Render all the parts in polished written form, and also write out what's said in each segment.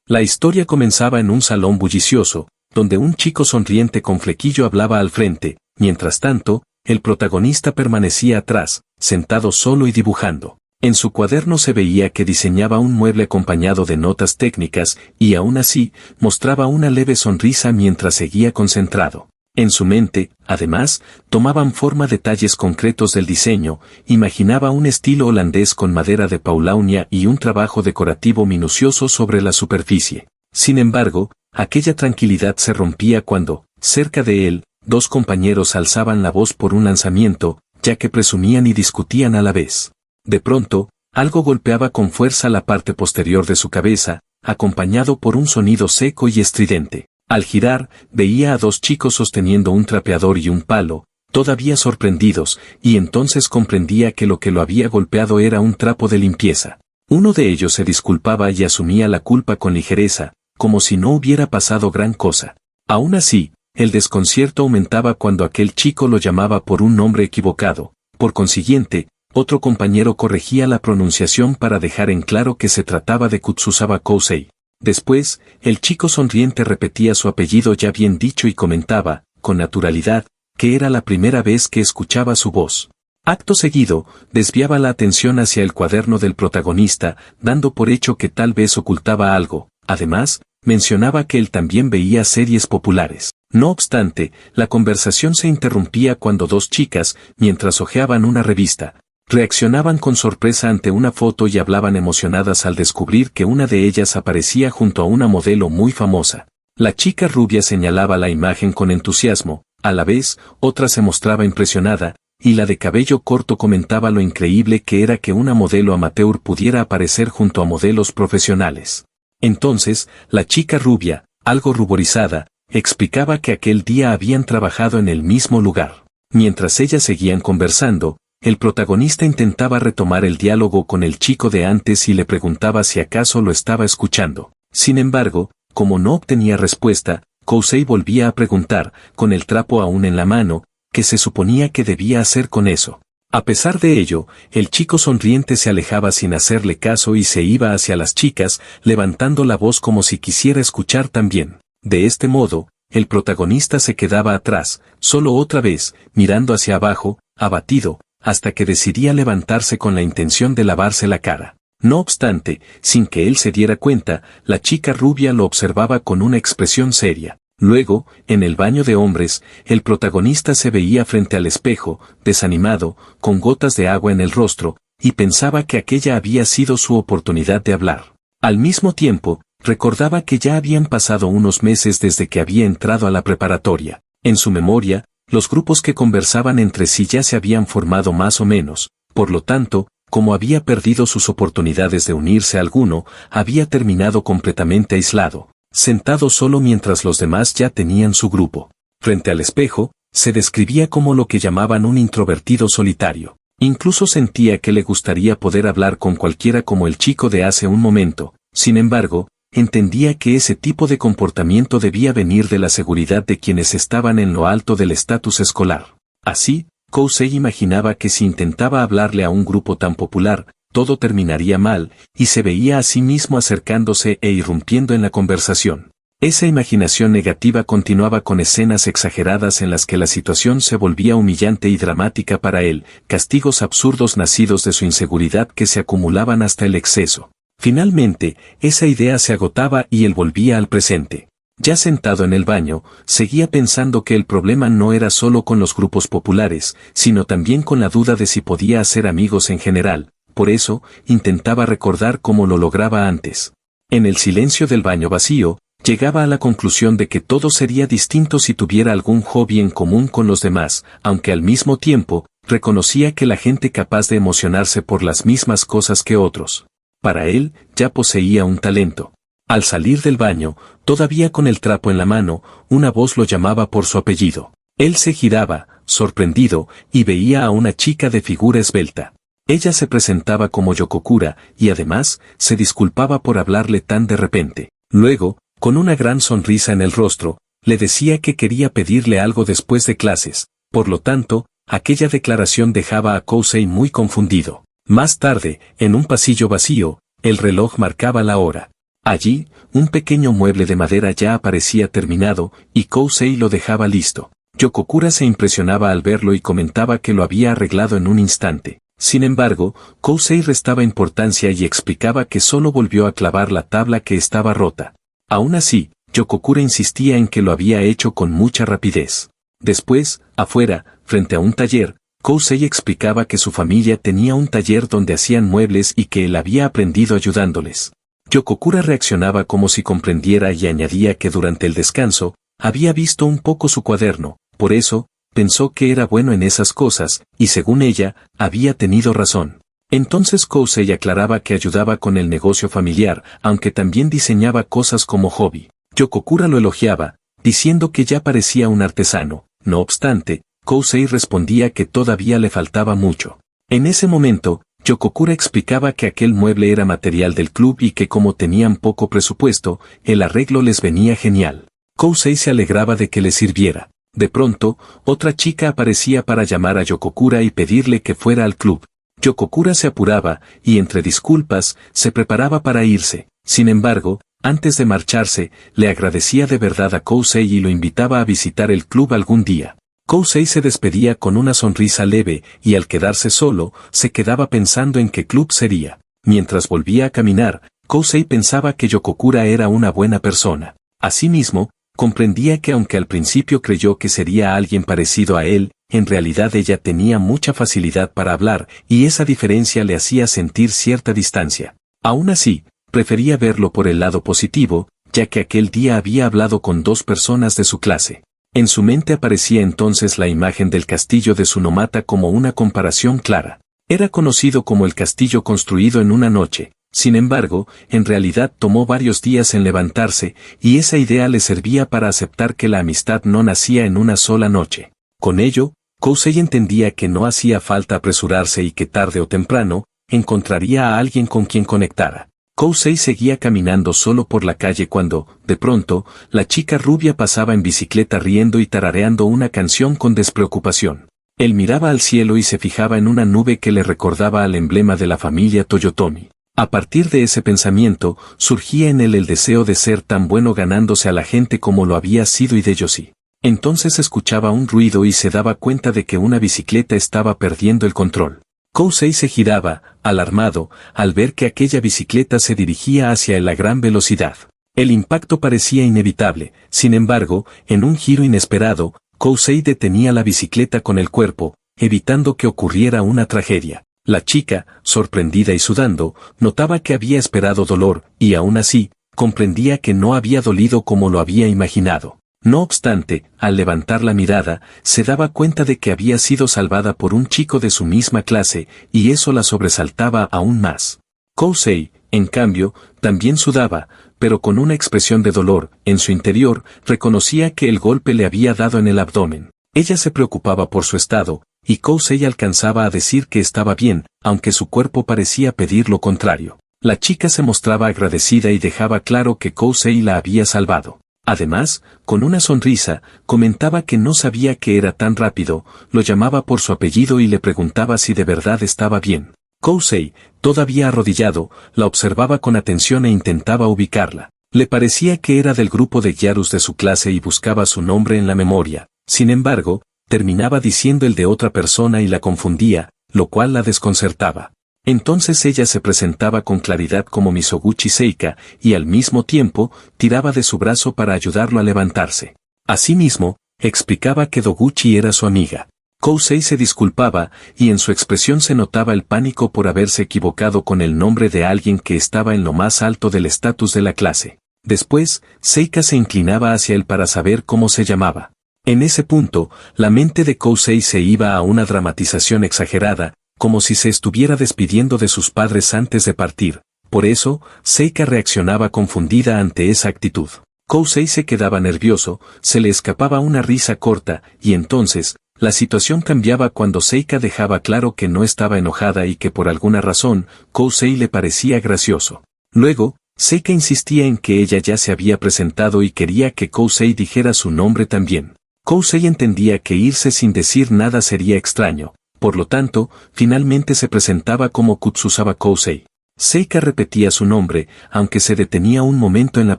La historia comenzaba en un salón bullicioso, donde un chico sonriente con flequillo hablaba al frente, mientras tanto, el protagonista permanecía atrás, sentado solo y dibujando. En su cuaderno se veía que diseñaba un mueble acompañado de notas técnicas, y aún así, mostraba una leve sonrisa mientras seguía concentrado. En su mente, además, tomaban forma detalles concretos del diseño, imaginaba un estilo holandés con madera de paulownia y un trabajo decorativo minucioso sobre la superficie. Sin embargo, aquella tranquilidad se rompía cuando, cerca de él, dos compañeros alzaban la voz por un lanzamiento, ya que presumían y discutían a la vez. De pronto, algo golpeaba con fuerza la parte posterior de su cabeza, acompañado por un sonido seco y estridente. Al girar, veía a dos chicos sosteniendo un trapeador y un palo, todavía sorprendidos, y entonces comprendía que lo había golpeado era un trapo de limpieza. Uno de ellos se disculpaba y asumía la culpa con ligereza, como si no hubiera pasado gran cosa. Aún así, el desconcierto aumentaba cuando aquel chico lo llamaba por un nombre equivocado. Por consiguiente, otro compañero corregía la pronunciación para dejar en claro que se trataba de Kutsuzawa Kousei. Después, el chico sonriente repetía su apellido ya bien dicho y comentaba, con naturalidad, que era la primera vez que escuchaba su voz. Acto seguido, desviaba la atención hacia el cuaderno del protagonista, dando por hecho que tal vez ocultaba algo. Además, mencionaba que él también veía series populares. No obstante, la conversación se interrumpía cuando dos chicas, mientras hojeaban una revista, reaccionaban con sorpresa ante una foto y hablaban emocionadas al descubrir que una de ellas aparecía junto a una modelo muy famosa. La chica rubia señalaba la imagen con entusiasmo, a la vez, otra se mostraba impresionada, y la de cabello corto comentaba lo increíble que era que una modelo amateur pudiera aparecer junto a modelos profesionales. Entonces, la chica rubia, algo ruborizada, explicaba que aquel día habían trabajado en el mismo lugar. Mientras ellas seguían conversando, el protagonista intentaba retomar el diálogo con el chico de antes y le preguntaba si acaso lo estaba escuchando. Sin embargo, como no obtenía respuesta, Kousei volvía a preguntar, con el trapo aún en la mano, qué se suponía que debía hacer con eso. A pesar de ello, el chico sonriente se alejaba sin hacerle caso y se iba hacia las chicas, levantando la voz como si quisiera escuchar también. De este modo, el protagonista se quedaba atrás, solo otra vez, mirando hacia abajo, abatido, hasta que decidía levantarse con la intención de lavarse la cara. No obstante, sin que él se diera cuenta, la chica rubia lo observaba con una expresión seria. Luego, en el baño de hombres, el protagonista se veía frente al espejo, desanimado, con gotas de agua en el rostro, y pensaba que aquella había sido su oportunidad de hablar. Al mismo tiempo, recordaba que ya habían pasado unos meses desde que había entrado a la preparatoria. En su memoria, los grupos que conversaban entre sí ya se habían formado más o menos, por lo tanto, como había perdido sus oportunidades de unirse a alguno, había terminado completamente aislado, sentado solo mientras los demás ya tenían su grupo. Frente al espejo, se describía como lo que llamaban un introvertido solitario. Incluso sentía que le gustaría poder hablar con cualquiera como el chico de hace un momento. Sin embargo, entendía que ese tipo de comportamiento debía venir de la seguridad de quienes estaban en lo alto del estatus escolar. Así, Kousei imaginaba que si intentaba hablarle a un grupo tan popular, todo terminaría mal, y se veía a sí mismo acercándose e irrumpiendo en la conversación. Esa imaginación negativa continuaba con escenas exageradas en las que la situación se volvía humillante y dramática para él, castigos absurdos nacidos de su inseguridad que se acumulaban hasta el exceso. Finalmente, esa idea se agotaba y él volvía al presente. Ya sentado en el baño, seguía pensando que el problema no era solo con los grupos populares, sino también con la duda de si podía hacer amigos en general. Por eso, intentaba recordar cómo lo lograba antes. En el silencio del baño vacío, llegaba a la conclusión de que todo sería distinto si tuviera algún hobby en común con los demás, aunque al mismo tiempo, reconocía que la gente capaz de emocionarse por las mismas cosas que otros. Para él, ya poseía un talento. Al salir del baño, todavía con el trapo en la mano, una voz lo llamaba por su apellido. Él se giraba, sorprendido, y veía a una chica de figura esbelta. Ella se presentaba como Yokokura, y además, se disculpaba por hablarle tan de repente. Luego, con una gran sonrisa en el rostro, le decía que quería pedirle algo después de clases. Por lo tanto, aquella declaración dejaba a Kousei muy confundido. Más tarde, en un pasillo vacío, el reloj marcaba la hora. Allí, un pequeño mueble de madera ya aparecía terminado, y Kousei lo dejaba listo. Yokokura se impresionaba al verlo y comentaba que lo había arreglado en un instante. Sin embargo, Kousei restaba importancia y explicaba que solo volvió a clavar la tabla que estaba rota. Aún así, Yokokura insistía en que lo había hecho con mucha rapidez. Después, afuera, frente a un taller, Kousei explicaba que su familia tenía un taller donde hacían muebles y que él había aprendido ayudándoles. Yokokura reaccionaba como si comprendiera y añadía que durante el descanso, había visto un poco su cuaderno, por eso, pensó que era bueno en esas cosas, y según ella, había tenido razón. Entonces Kousei aclaraba que ayudaba con el negocio familiar, aunque también diseñaba cosas como hobby. Yokokura lo elogiaba, diciendo que ya parecía un artesano. No obstante, Kousei respondía que todavía le faltaba mucho. En ese momento, Yokokura explicaba que aquel mueble era material del club y que como tenían poco presupuesto, el arreglo les venía genial. Kousei se alegraba de que le sirviera. De pronto, otra chica aparecía para llamar a Yokokura y pedirle que fuera al club. Yokokura se apuraba, y entre disculpas, se preparaba para irse. Sin embargo, antes de marcharse, le agradecía de verdad a Kousei y lo invitaba a visitar el club algún día. Kousei se despedía con una sonrisa leve, y al quedarse solo, se quedaba pensando en qué club sería. Mientras volvía a caminar, Kousei pensaba que Yokokura era una buena persona. Asimismo, comprendía que aunque al principio creyó que sería alguien parecido a él, en realidad ella tenía mucha facilidad para hablar, y esa diferencia le hacía sentir cierta distancia. Aún así, prefería verlo por el lado positivo, ya que aquel día había hablado con 2 personas de su clase. En su mente aparecía entonces la imagen del castillo de Tsunomata como una comparación clara. Era conocido como el castillo construido en una noche. Sin embargo, en realidad tomó varios días en levantarse, y esa idea le servía para aceptar que la amistad no nacía en una sola noche. Con ello, Kousei entendía que no hacía falta apresurarse y que tarde o temprano, encontraría a alguien con quien conectara. Kousei seguía caminando solo por la calle cuando, de pronto, la chica rubia pasaba en bicicleta riendo y tarareando una canción con despreocupación. Él miraba al cielo y se fijaba en una nube que le recordaba al emblema de la familia Toyotomi. A partir de ese pensamiento, surgía en él el deseo de ser tan bueno ganándose a la gente como lo había sido Hideyoshi. Entonces escuchaba un ruido y se daba cuenta de que una bicicleta estaba perdiendo el control. Kousei se giraba, alarmado, al ver que aquella bicicleta se dirigía hacia él a gran velocidad. El impacto parecía inevitable, sin embargo, en un giro inesperado, Kousei detenía la bicicleta con el cuerpo, evitando que ocurriera una tragedia. La chica, sorprendida y sudando, notaba que había esperado dolor, y aún así, comprendía que no había dolido como lo había imaginado. No obstante, al levantar la mirada, se daba cuenta de que había sido salvada por un chico de su misma clase, y eso la sobresaltaba aún más. Kousei, en cambio, también sudaba, pero con una expresión de dolor. En su interior, reconocía que el golpe le había dado en el abdomen. Ella se preocupaba por su estado, y Kousei alcanzaba a decir que estaba bien, aunque su cuerpo parecía pedir lo contrario. La chica se mostraba agradecida y dejaba claro que Kousei la había salvado. Además, con una sonrisa, comentaba que no sabía que era tan rápido, lo llamaba por su apellido y le preguntaba si de verdad estaba bien. Kousei, todavía arrodillado, la observaba con atención e intentaba ubicarla. Le parecía que era del grupo de Gyarus de su clase y buscaba su nombre en la memoria. Sin embargo, terminaba diciendo el de otra persona y la confundía, lo cual la desconcertaba. Entonces ella se presentaba con claridad como Misoguchi Seika, y al mismo tiempo, tiraba de su brazo para ayudarlo a levantarse. Asimismo, explicaba que Doguchi era su amiga. Kousei se disculpaba, y en su expresión se notaba el pánico por haberse equivocado con el nombre de alguien que estaba en lo más alto del estatus de la clase. Después, Seika se inclinaba hacia él para saber cómo se llamaba. En ese punto, la mente de Kousei se iba a una dramatización exagerada, como si se estuviera despidiendo de sus padres antes de partir. Por eso, Seika reaccionaba confundida ante esa actitud. Kousei se quedaba nervioso, se le escapaba una risa corta, y entonces, la situación cambiaba cuando Seika dejaba claro que no estaba enojada y que por alguna razón, Kousei le parecía gracioso. Luego, Seika insistía en que ella ya se había presentado y quería que Kousei dijera su nombre también. Kousei entendía que irse sin decir nada sería extraño. Por lo tanto, finalmente se presentaba como Kutsusawa Kousei. Seika repetía su nombre, aunque se detenía un momento en la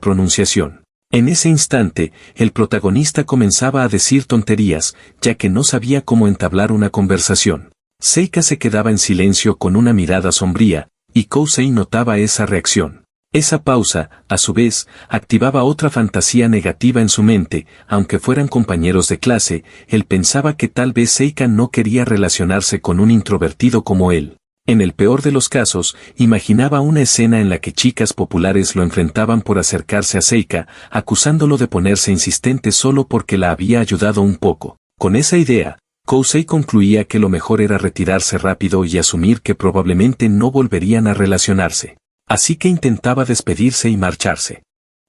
pronunciación. En ese instante, el protagonista comenzaba a decir tonterías, ya que no sabía cómo entablar una conversación. Seika se quedaba en silencio con una mirada sombría, y Kousei notaba esa reacción. Esa pausa, a su vez, activaba otra fantasía negativa en su mente, aunque fueran compañeros de clase, él pensaba que tal vez Seika no quería relacionarse con un introvertido como él. En el peor de los casos, imaginaba una escena en la que chicas populares lo enfrentaban por acercarse a Seika, acusándolo de ponerse insistente solo porque la había ayudado un poco. Con esa idea, Kousei concluía que lo mejor era retirarse rápido y asumir que probablemente no volverían a relacionarse. Así que intentaba despedirse y marcharse.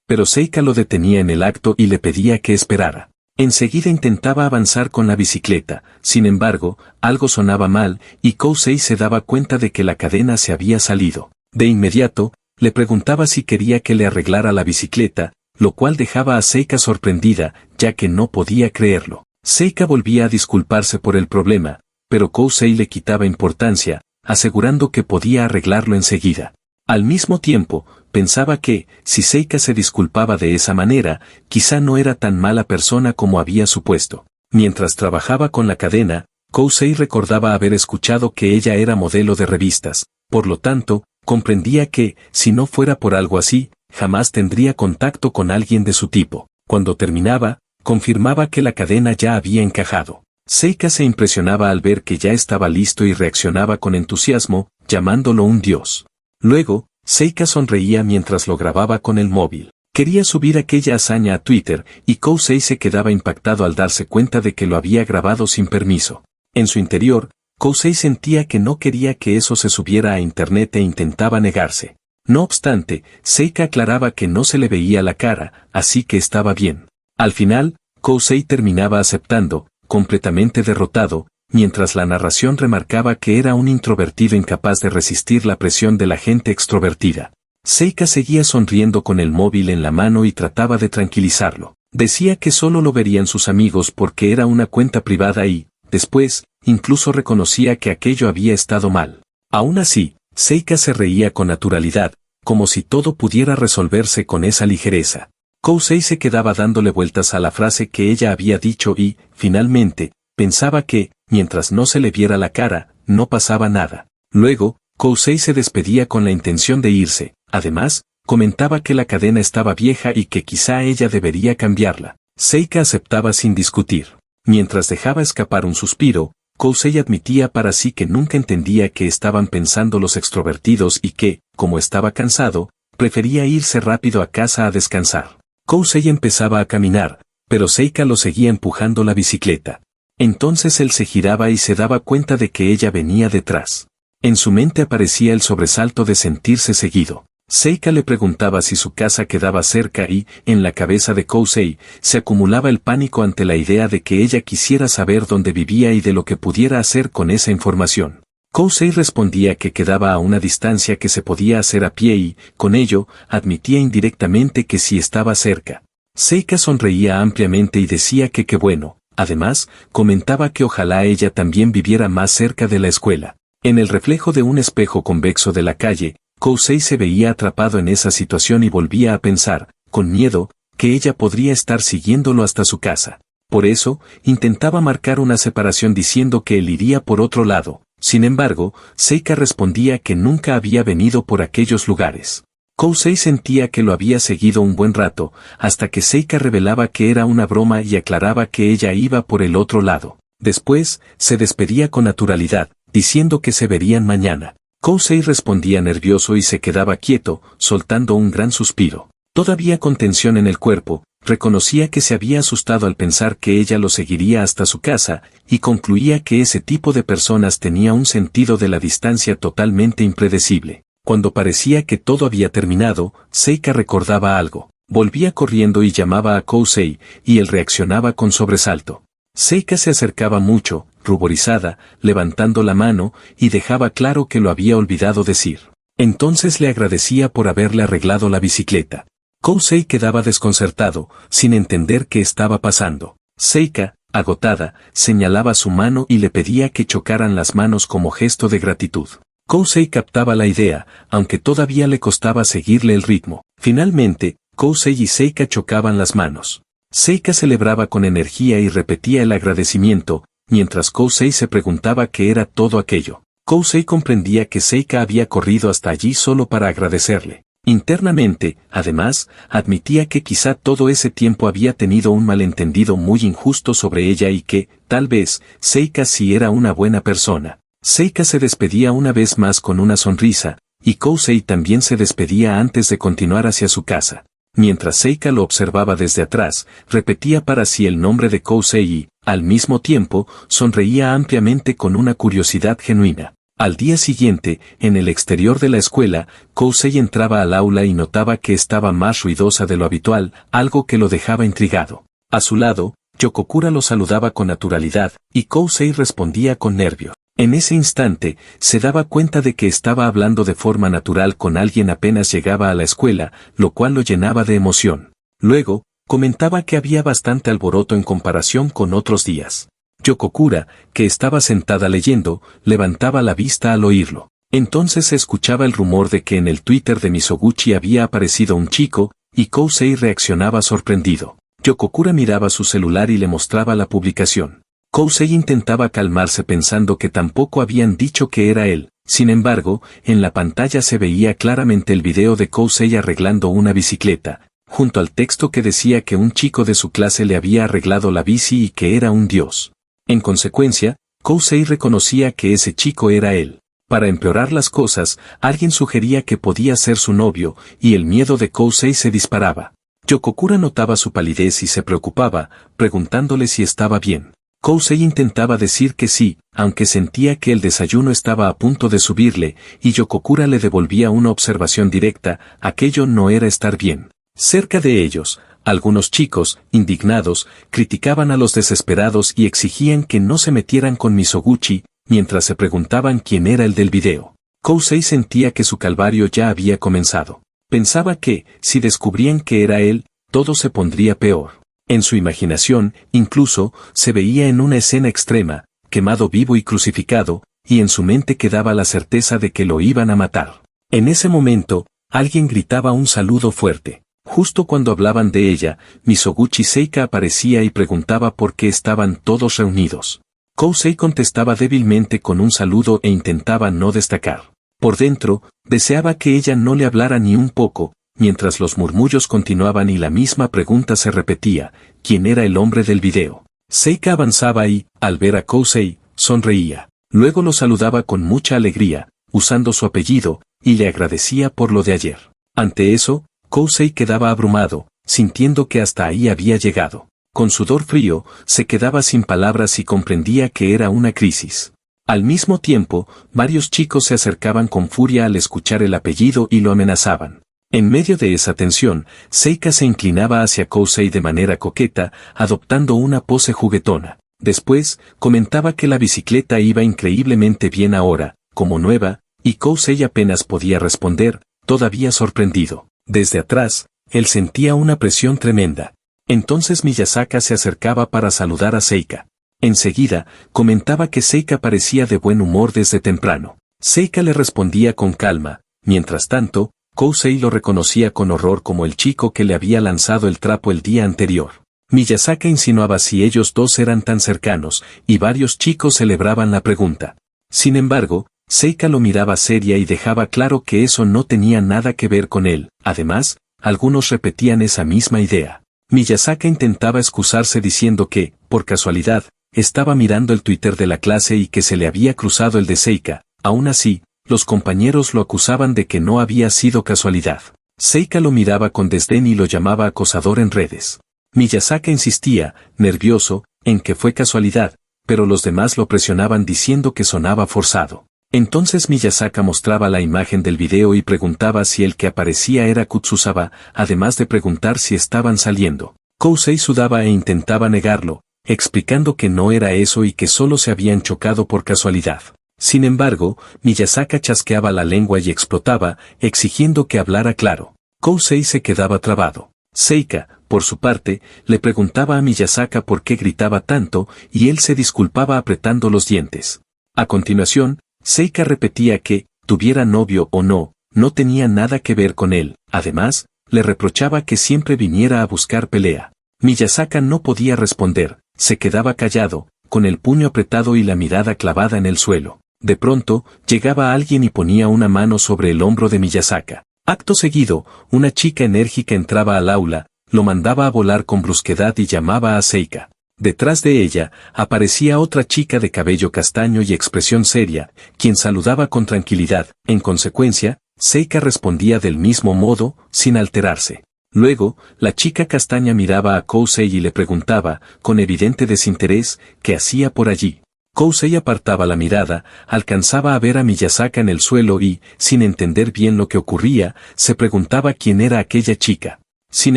Pero Seika lo detenía en el acto y le pedía que esperara. Enseguida intentaba avanzar con la bicicleta, sin embargo, algo sonaba mal, y Kousei se daba cuenta de que la cadena se había salido. De inmediato, le preguntaba si quería que le arreglara la bicicleta, lo cual dejaba a Seika sorprendida, ya que no podía creerlo. Seika volvía a disculparse por el problema, pero Kousei le quitaba importancia, asegurando que podía arreglarlo enseguida. Al mismo tiempo, pensaba que, si Seika se disculpaba de esa manera, quizá no era tan mala persona como había supuesto. Mientras trabajaba con la cadena, Kousei recordaba haber escuchado que ella era modelo de revistas, por lo tanto, comprendía que, si no fuera por algo así, jamás tendría contacto con alguien de su tipo. Cuando terminaba, confirmaba que la cadena ya había encajado. Seika se impresionaba al ver que ya estaba listo y reaccionaba con entusiasmo, llamándolo un dios. Luego, Seika sonreía mientras lo grababa con el móvil. Quería subir aquella hazaña a Twitter, y Kousei se quedaba impactado al darse cuenta de que lo había grabado sin permiso. En su interior, Kousei sentía que no quería que eso se subiera a internet e intentaba negarse. No obstante, Seika aclaraba que no se le veía la cara, así que estaba bien. Al final, Kousei terminaba aceptando, completamente derrotado, mientras la narración remarcaba que era un introvertido incapaz de resistir la presión de la gente extrovertida. Seika seguía sonriendo con el móvil en la mano y trataba de tranquilizarlo. Decía que solo lo verían sus amigos porque era una cuenta privada y, después, incluso reconocía que aquello había estado mal. Aún así, Seika se reía con naturalidad, como si todo pudiera resolverse con esa ligereza. Kousei se quedaba dándole vueltas a la frase que ella había dicho y, finalmente, pensaba que, mientras no se le viera la cara, no pasaba nada. Luego, Kousei se despedía con la intención de irse. Además, comentaba que la cadena estaba vieja y que quizá ella debería cambiarla. Seika aceptaba sin discutir. Mientras dejaba escapar un suspiro, Kousei admitía para sí que nunca entendía qué estaban pensando los extrovertidos y que, como estaba cansado, prefería irse rápido a casa a descansar. Kousei empezaba a caminar, pero Seika lo seguía empujando la bicicleta. Entonces él se giraba y se daba cuenta de que ella venía detrás. En su mente aparecía el sobresalto de sentirse seguido. Seika le preguntaba si su casa quedaba cerca y, en la cabeza de Kousei, se acumulaba el pánico ante la idea de que ella quisiera saber dónde vivía y de lo que pudiera hacer con esa información. Kousei respondía que quedaba a una distancia que se podía hacer a pie y, con ello, admitía indirectamente que sí estaba cerca. Seika sonreía ampliamente y decía que qué bueno. Además, comentaba que ojalá ella también viviera más cerca de la escuela. En el reflejo de un espejo convexo de la calle, Kousei se veía atrapado en esa situación y volvía a pensar, con miedo, que ella podría estar siguiéndolo hasta su casa. Por eso, intentaba marcar una separación diciendo que él iría por otro lado. Sin embargo, Seika respondía que nunca había venido por aquellos lugares. Kousei sentía que lo había seguido un buen rato, hasta que Seika revelaba que era una broma y aclaraba que ella iba por el otro lado. Después, se despedía con naturalidad, diciendo que se verían mañana. Kousei respondía nervioso y se quedaba quieto, soltando un gran suspiro. Todavía con tensión en el cuerpo, reconocía que se había asustado al pensar que ella lo seguiría hasta su casa, y concluía que ese tipo de personas tenía un sentido de la distancia totalmente impredecible. Cuando parecía que todo había terminado, Seika recordaba algo. Volvía corriendo y llamaba a Kousei, y él reaccionaba con sobresalto. Seika se acercaba mucho, ruborizada, levantando la mano, y dejaba claro que lo había olvidado decir. Entonces le agradecía por haberle arreglado la bicicleta. Kousei quedaba desconcertado, sin entender qué estaba pasando. Seika, agotada, señalaba su mano y le pedía que chocaran las manos como gesto de gratitud. Kousei captaba la idea, aunque todavía le costaba seguirle el ritmo. Finalmente, Kousei y Seika chocaban las manos. Seika celebraba con energía y repetía el agradecimiento, mientras Kousei se preguntaba qué era todo aquello. Kousei comprendía que Seika había corrido hasta allí solo para agradecerle. Internamente, además, admitía que quizá todo ese tiempo había tenido un malentendido muy injusto sobre ella y que, tal vez, Seika sí era una buena persona. Seika se despedía una vez más con una sonrisa, y Kousei también se despedía antes de continuar hacia su casa. Mientras Seika lo observaba desde atrás, repetía para sí el nombre de Kousei y, al mismo tiempo, sonreía ampliamente con una curiosidad genuina. Al día siguiente, en el exterior de la escuela, Kousei entraba al aula y notaba que estaba más ruidosa de lo habitual, algo que lo dejaba intrigado. A su lado, Yokokura lo saludaba con naturalidad, y Kousei respondía con nervio. En ese instante, se daba cuenta de que estaba hablando de forma natural con alguien apenas llegaba a la escuela, lo cual lo llenaba de emoción. Luego, comentaba que había bastante alboroto en comparación con otros días. Yokokura, que estaba sentada leyendo, levantaba la vista al oírlo. Entonces se escuchaba el rumor de que en el Twitter de Mizoguchi había aparecido un chico, y Kousei reaccionaba sorprendido. Yokokura miraba su celular y le mostraba la publicación. Kousei intentaba calmarse pensando que tampoco habían dicho que era él. Sin embargo, en la pantalla se veía claramente el video de Kousei arreglando una bicicleta, junto al texto que decía que un chico de su clase le había arreglado la bici y que era un dios. En consecuencia, Kousei reconocía que ese chico era él. Para empeorar las cosas, alguien sugería que podía ser su novio, y el miedo de Kousei se disparaba. Yokokura notaba su palidez y se preocupaba, preguntándole si estaba bien. Kousei intentaba decir que sí, aunque sentía que el desayuno estaba a punto de subirle, y Yokokura le devolvía una observación directa, aquello no era estar bien. Cerca de ellos, algunos chicos, indignados, criticaban a los desesperados y exigían que no se metieran con Mizoguchi, mientras se preguntaban quién era el del video. Kousei sentía que su calvario ya había comenzado. Pensaba que, si descubrían que era él, todo se pondría peor. En su imaginación, incluso, se veía en una escena extrema, quemado vivo y crucificado, y en su mente quedaba la certeza de que lo iban a matar. En ese momento, alguien gritaba un saludo fuerte. Justo cuando hablaban de ella, Mizoguchi Seika aparecía y preguntaba por qué estaban todos reunidos. Kousei contestaba débilmente con un saludo e intentaba no destacar. Por dentro, deseaba que ella no le hablara ni un poco, mientras los murmullos continuaban y la misma pregunta se repetía, ¿quién era el hombre del video? Seika avanzaba y, al ver a Kousei, sonreía. Luego lo saludaba con mucha alegría, usando su apellido, y le agradecía por lo de ayer. Ante eso, Kousei quedaba abrumado, sintiendo que hasta ahí había llegado. Con sudor frío, se quedaba sin palabras y comprendía que era una crisis. Al mismo tiempo, varios chicos se acercaban con furia al escuchar el apellido y lo amenazaban. En medio de esa tensión, Seika se inclinaba hacia Kousei de manera coqueta, adoptando una pose juguetona. Después, comentaba que la bicicleta iba increíblemente bien ahora, como nueva, y Kousei apenas podía responder, todavía sorprendido. Desde atrás, él sentía una presión tremenda. Entonces Miyasaka se acercaba para saludar a Seika. Enseguida, comentaba que Seika parecía de buen humor desde temprano. Seika le respondía con calma, mientras tanto, Kousei lo reconocía con horror como el chico que le había lanzado el trapo el día anterior. Miyasaka insinuaba si ellos dos eran tan cercanos, y varios chicos celebraban la pregunta. Sin embargo, Seika lo miraba seria y dejaba claro que eso no tenía nada que ver con él. Además, algunos repetían esa misma idea. Miyasaka intentaba excusarse diciendo que, por casualidad, estaba mirando el Twitter de la clase y que se le había cruzado el de Seika. Aún así, los compañeros lo acusaban de que no había sido casualidad. Seika lo miraba con desdén y lo llamaba acosador en redes. Miyasaka insistía, nervioso, en que fue casualidad, pero los demás lo presionaban diciendo que sonaba forzado. Entonces Miyasaka mostraba la imagen del video y preguntaba si el que aparecía era Kutsusawa, además de preguntar si estaban saliendo. Kousei sudaba e intentaba negarlo, explicando que no era eso y que solo se habían chocado por casualidad. Sin embargo, Miyasaka chasqueaba la lengua y explotaba, exigiendo que hablara claro. Kousei se quedaba trabado. Seika, por su parte, le preguntaba a Miyasaka por qué gritaba tanto, y él se disculpaba apretando los dientes. A continuación, Seika repetía que, tuviera novio o no, no tenía nada que ver con él. Además, le reprochaba que siempre viniera a buscar pelea. Miyasaka no podía responder, se quedaba callado, con el puño apretado y la mirada clavada en el suelo. De pronto, llegaba alguien y ponía una mano sobre el hombro de Miyasaka. Acto seguido, una chica enérgica entraba al aula, lo mandaba a volar con brusquedad y llamaba a Seika. Detrás de ella, aparecía otra chica de cabello castaño y expresión seria, quien saludaba con tranquilidad. En consecuencia, Seika respondía del mismo modo, sin alterarse. Luego, la chica castaña miraba a Kousei y le preguntaba, con evidente desinterés, ¿qué hacía por allí? Kousei apartaba la mirada, alcanzaba a ver a Miyasaka en el suelo y, sin entender bien lo que ocurría, se preguntaba quién era aquella chica. Sin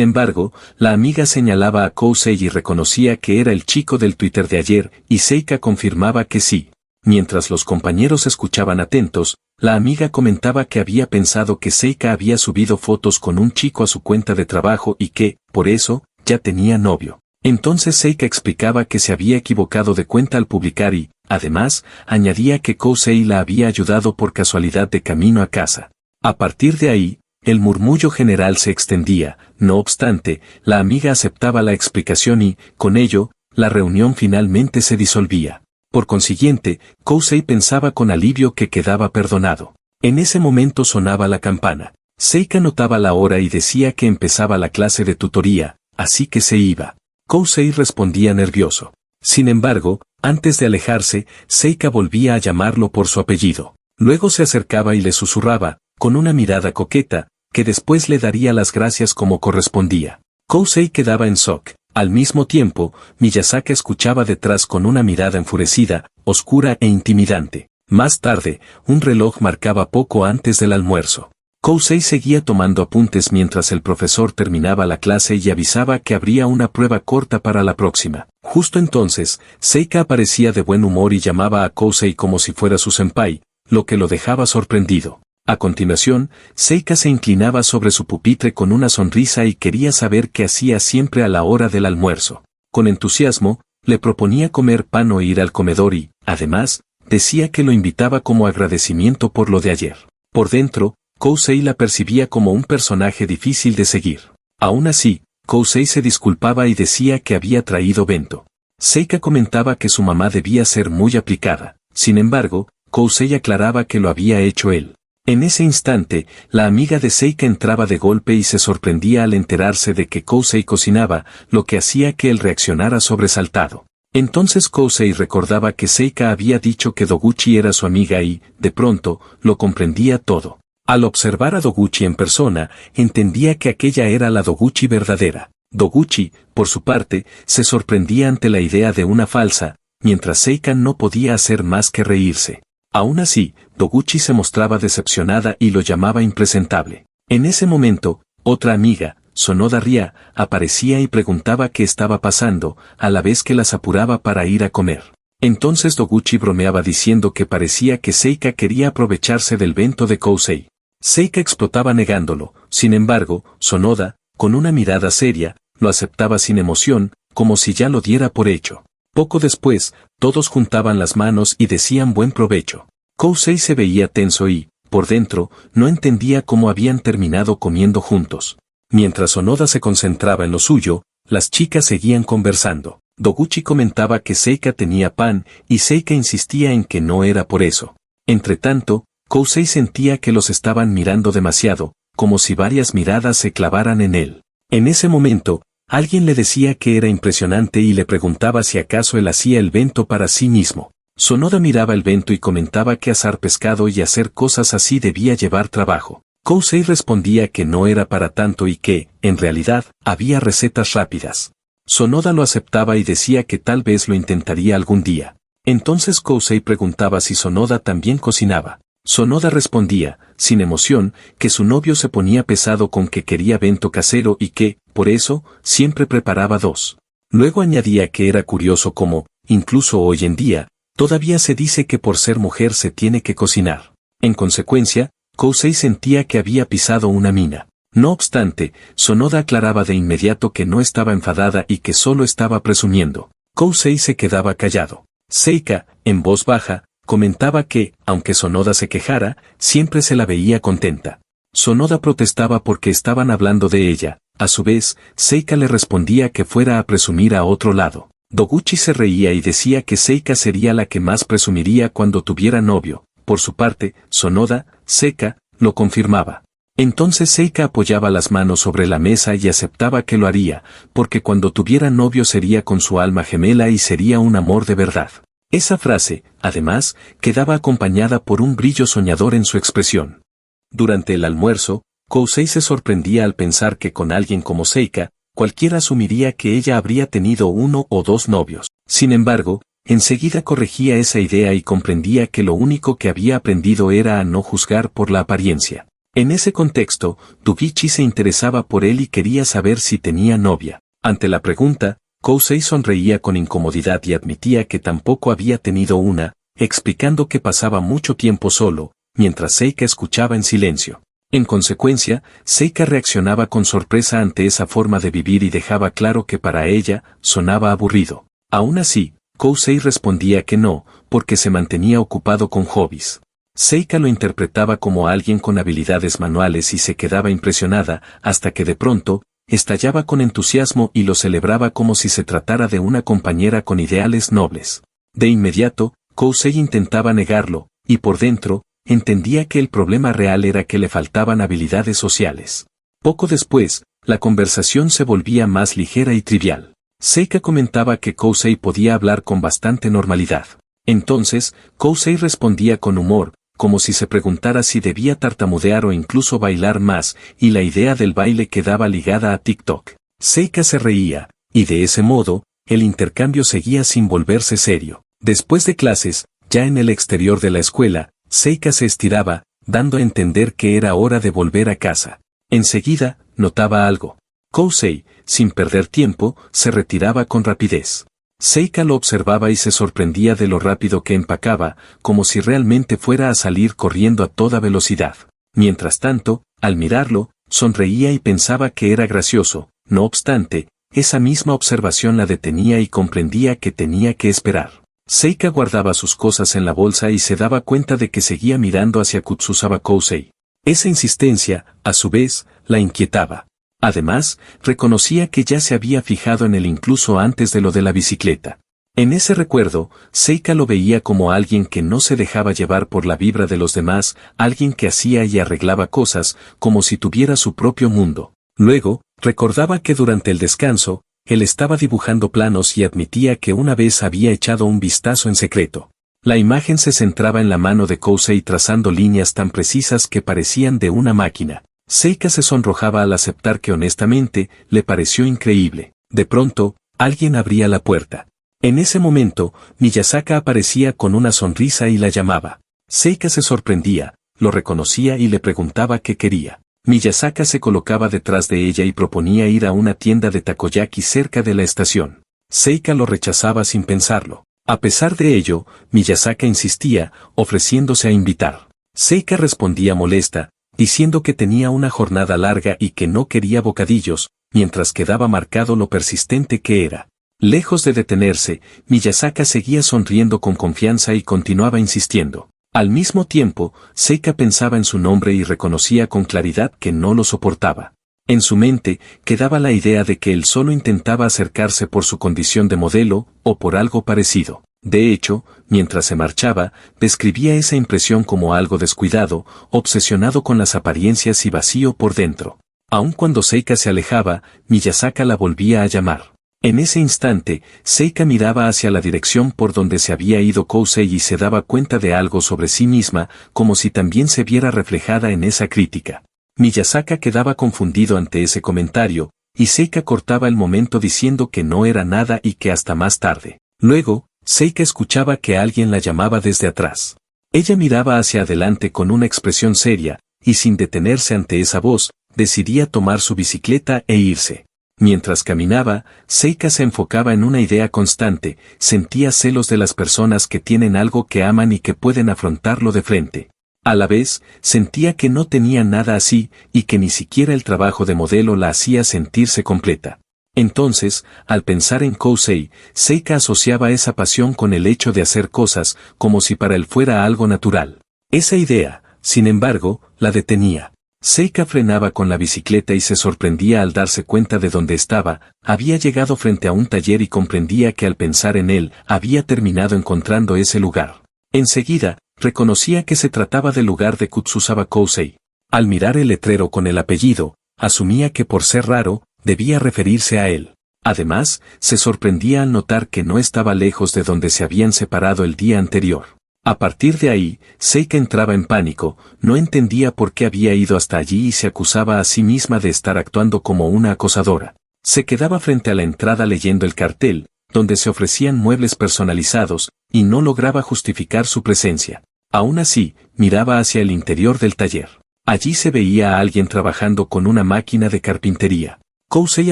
embargo, la amiga señalaba a Kousei y reconocía que era el chico del Twitter de ayer, y Seika confirmaba que sí. Mientras los compañeros escuchaban atentos, la amiga comentaba que había pensado que Seika había subido fotos con un chico a su cuenta de trabajo y que, por eso, ya tenía novio. Entonces Seika explicaba que se había equivocado de cuenta al publicar y, además, añadía que Kousei la había ayudado por casualidad de camino a casa. A partir de ahí, el murmullo general se extendía. No obstante, la amiga aceptaba la explicación y, con ello, la reunión finalmente se disolvía. Por consiguiente, Kousei pensaba con alivio que quedaba perdonado. En ese momento sonaba la campana. Seika notaba la hora y decía que empezaba la clase de tutoría, así que se iba. Kousei respondía nervioso. Sin embargo, antes de alejarse, Seika volvía a llamarlo por su apellido. Luego se acercaba y le susurraba, con una mirada coqueta, que después le daría las gracias como correspondía. Kousei quedaba en shock. Al mismo tiempo, Miyasaka escuchaba detrás con una mirada enfurecida, oscura e intimidante. Más tarde, un reloj marcaba poco antes del almuerzo. Kousei seguía tomando apuntes mientras el profesor terminaba la clase y avisaba que habría una prueba corta para la próxima. Justo entonces, Seika aparecía de buen humor y llamaba a Kousei como si fuera su senpai, lo que lo dejaba sorprendido. A continuación, Seika se inclinaba sobre su pupitre con una sonrisa y quería saber qué hacía siempre a la hora del almuerzo. Con entusiasmo, le proponía comer pan o ir al comedor y, además, decía que lo invitaba como agradecimiento por lo de ayer. Por dentro, Kousei la percibía como un personaje difícil de seguir. Aún así, Kousei se disculpaba y decía que había traído bento. Seika comentaba que su mamá debía ser muy aplicada. Sin embargo, Kousei aclaraba que lo había hecho él. En ese instante, la amiga de Seika entraba de golpe y se sorprendía al enterarse de que Kousei cocinaba, lo que hacía que él reaccionara sobresaltado. Entonces Kousei recordaba que Seika había dicho que Doguchi era su amiga y, de pronto, lo comprendía todo. Al observar a Doguchi en persona, entendía que aquella era la Doguchi verdadera. Doguchi, por su parte, se sorprendía ante la idea de una falsa, mientras Seika no podía hacer más que reírse. Aún así, Doguchi se mostraba decepcionada y lo llamaba impresentable. En ese momento, otra amiga, Sonoda Ria, aparecía y preguntaba qué estaba pasando, a la vez que las apuraba para ir a comer. Entonces Doguchi bromeaba diciendo que parecía que Seika quería aprovecharse del bento de Kousei. Seika explotaba negándolo, sin embargo, Sonoda, con una mirada seria, lo aceptaba sin emoción, como si ya lo diera por hecho. Poco después, todos juntaban las manos y decían buen provecho. Kousei se veía tenso y, por dentro, no entendía cómo habían terminado comiendo juntos. Mientras Sonoda se concentraba en lo suyo, las chicas seguían conversando. Doguchi comentaba que Seika tenía pan y Seika insistía en que no era por eso. Entretanto, Kousei sentía que los estaban mirando demasiado, como si varias miradas se clavaran en él. En ese momento, alguien le decía que era impresionante y le preguntaba si acaso él hacía el bento para sí mismo. Sonoda miraba el bento y comentaba que asar pescado y hacer cosas así debía llevar trabajo. Kousei respondía que no era para tanto y que, en realidad, había recetas rápidas. Sonoda lo aceptaba y decía que tal vez lo intentaría algún día. Entonces Kousei preguntaba si Sonoda también cocinaba. Sonoda respondía, sin emoción, que su novio se ponía pesado con que quería bento casero y que, por eso, siempre preparaba dos. Luego añadía que era curioso cómo, incluso hoy en día, todavía se dice que por ser mujer se tiene que cocinar. En consecuencia, Kousei sentía que había pisado una mina. No obstante, Sonoda aclaraba de inmediato que no estaba enfadada y que solo estaba presumiendo. Kousei se quedaba callado. Seika, en voz baja, Comentaba que, aunque Sonoda se quejara, siempre se la veía contenta. Sonoda protestaba porque estaban hablando de ella. A su vez, Seika le respondía que fuera a presumir a otro lado. Doguchi se reía y decía que Seika sería la que más presumiría cuando tuviera novio. Por su parte, Sonoda, seca, lo confirmaba. Entonces Seika apoyaba las manos sobre la mesa y aceptaba que lo haría, porque cuando tuviera novio sería con su alma gemela y sería un amor de verdad. Esa frase, además, quedaba acompañada por un brillo soñador en su expresión. Durante el almuerzo, Kousei se sorprendía al pensar que con alguien como Seika, cualquiera asumiría que ella habría tenido 1 o 2 novios. Sin embargo, enseguida corregía esa idea y comprendía que lo único que había aprendido era a no juzgar por la apariencia. En ese contexto, Doguchi se interesaba por él y quería saber si tenía novia. Ante la pregunta, Kousei sonreía con incomodidad y admitía que tampoco había tenido una, explicando que pasaba mucho tiempo solo, mientras Seika escuchaba en silencio. En consecuencia, Seika reaccionaba con sorpresa ante esa forma de vivir y dejaba claro que para ella, sonaba aburrido. Aún así, Kousei respondía que no, porque se mantenía ocupado con hobbies. Seika lo interpretaba como alguien con habilidades manuales y se quedaba impresionada, hasta que de pronto, estallaba con entusiasmo y lo celebraba como si se tratara de una compañera con ideales nobles. De inmediato, Kousei intentaba negarlo, y por dentro, entendía que el problema real era que le faltaban habilidades sociales. Poco después, la conversación se volvía más ligera y trivial. Seika comentaba que Kousei podía hablar con bastante normalidad. Entonces, Kousei respondía con humor, como si se preguntara si debía tartamudear o incluso bailar más, y la idea del baile quedaba ligada a TikTok. Seika se reía, y de ese modo, el intercambio seguía sin volverse serio. Después de clases, ya en el exterior de la escuela, Seika se estiraba, dando a entender que era hora de volver a casa. Enseguida, notaba algo. Kousei, sin perder tiempo, se retiraba con rapidez. Seika lo observaba y se sorprendía de lo rápido que empacaba, como si realmente fuera a salir corriendo a toda velocidad. Mientras tanto, al mirarlo, sonreía y pensaba que era gracioso. No obstante, esa misma observación la detenía y comprendía que tenía que esperar. Seika guardaba sus cosas en la bolsa y se daba cuenta de que seguía mirando hacia Kutsusaba Kousei. Esa insistencia, a su vez, la inquietaba. Además, reconocía que ya se había fijado en él incluso antes de lo de la bicicleta. En ese recuerdo, Seika lo veía como alguien que no se dejaba llevar por la vibra de los demás, alguien que hacía y arreglaba cosas, como si tuviera su propio mundo. Luego, recordaba que durante el descanso, él estaba dibujando planos y admitía que una vez había echado un vistazo en secreto. La imagen se centraba en la mano de Kousei trazando líneas tan precisas que parecían de una máquina. Seika se sonrojaba al aceptar que honestamente, le pareció increíble. De pronto, alguien abría la puerta. En ese momento, Miyazaka aparecía con una sonrisa y la llamaba. Seika se sorprendía, lo reconocía y le preguntaba qué quería. Miyazaka se colocaba detrás de ella y proponía ir a una tienda de takoyaki cerca de la estación. Seika lo rechazaba sin pensarlo. A pesar de ello, Miyazaka insistía, ofreciéndose a invitar. Seika respondía molesta, diciendo que tenía una jornada larga y que no quería bocadillos, mientras quedaba marcado lo persistente que era. Lejos de detenerse, Miyazaka seguía sonriendo con confianza y continuaba insistiendo. Al mismo tiempo, Seika pensaba en su nombre y reconocía con claridad que no lo soportaba. En su mente, quedaba la idea de que él solo intentaba acercarse por su condición de modelo, o por algo parecido. De hecho, mientras se marchaba, describía esa impresión como algo descuidado, obsesionado con las apariencias y vacío por dentro. Aun cuando Seika se alejaba, Miyazaka la volvía a llamar. En ese instante, Seika miraba hacia la dirección por donde se había ido Kousei y se daba cuenta de algo sobre sí misma, como si también se viera reflejada en esa crítica. Miyazaka quedaba confundido ante ese comentario, y Seika cortaba el momento diciendo que no era nada y que hasta más tarde. Luego, Seika escuchaba que alguien la llamaba desde atrás. Ella miraba hacia adelante con una expresión seria, y sin detenerse ante esa voz, decidía tomar su bicicleta e irse. Mientras caminaba, Seika se enfocaba en una idea constante, sentía celos de las personas que tienen algo que aman y que pueden afrontarlo de frente. A la vez, sentía que no tenía nada así, y que ni siquiera el trabajo de modelo la hacía sentirse completa. Entonces, al pensar en Kousei, Seika asociaba esa pasión con el hecho de hacer cosas como si para él fuera algo natural. Esa idea, sin embargo, la detenía. Seika frenaba con la bicicleta y se sorprendía al darse cuenta de dónde estaba. Había llegado frente a un taller y comprendía que al pensar en él, había terminado encontrando ese lugar. Enseguida, reconocía que se trataba del lugar de Kutsuzawa Kousei. Al mirar el letrero con el apellido, asumía que por ser raro, debía referirse a él. Además, se sorprendía al notar que no estaba lejos de donde se habían separado el día anterior. A partir de ahí, Seika entraba en pánico, no entendía por qué había ido hasta allí y se acusaba a sí misma de estar actuando como una acosadora. Se quedaba frente a la entrada leyendo el cartel, donde se ofrecían muebles personalizados, y no lograba justificar su presencia. Aún así, miraba hacia el interior del taller. Allí se veía a alguien trabajando con una máquina de carpintería. Kousei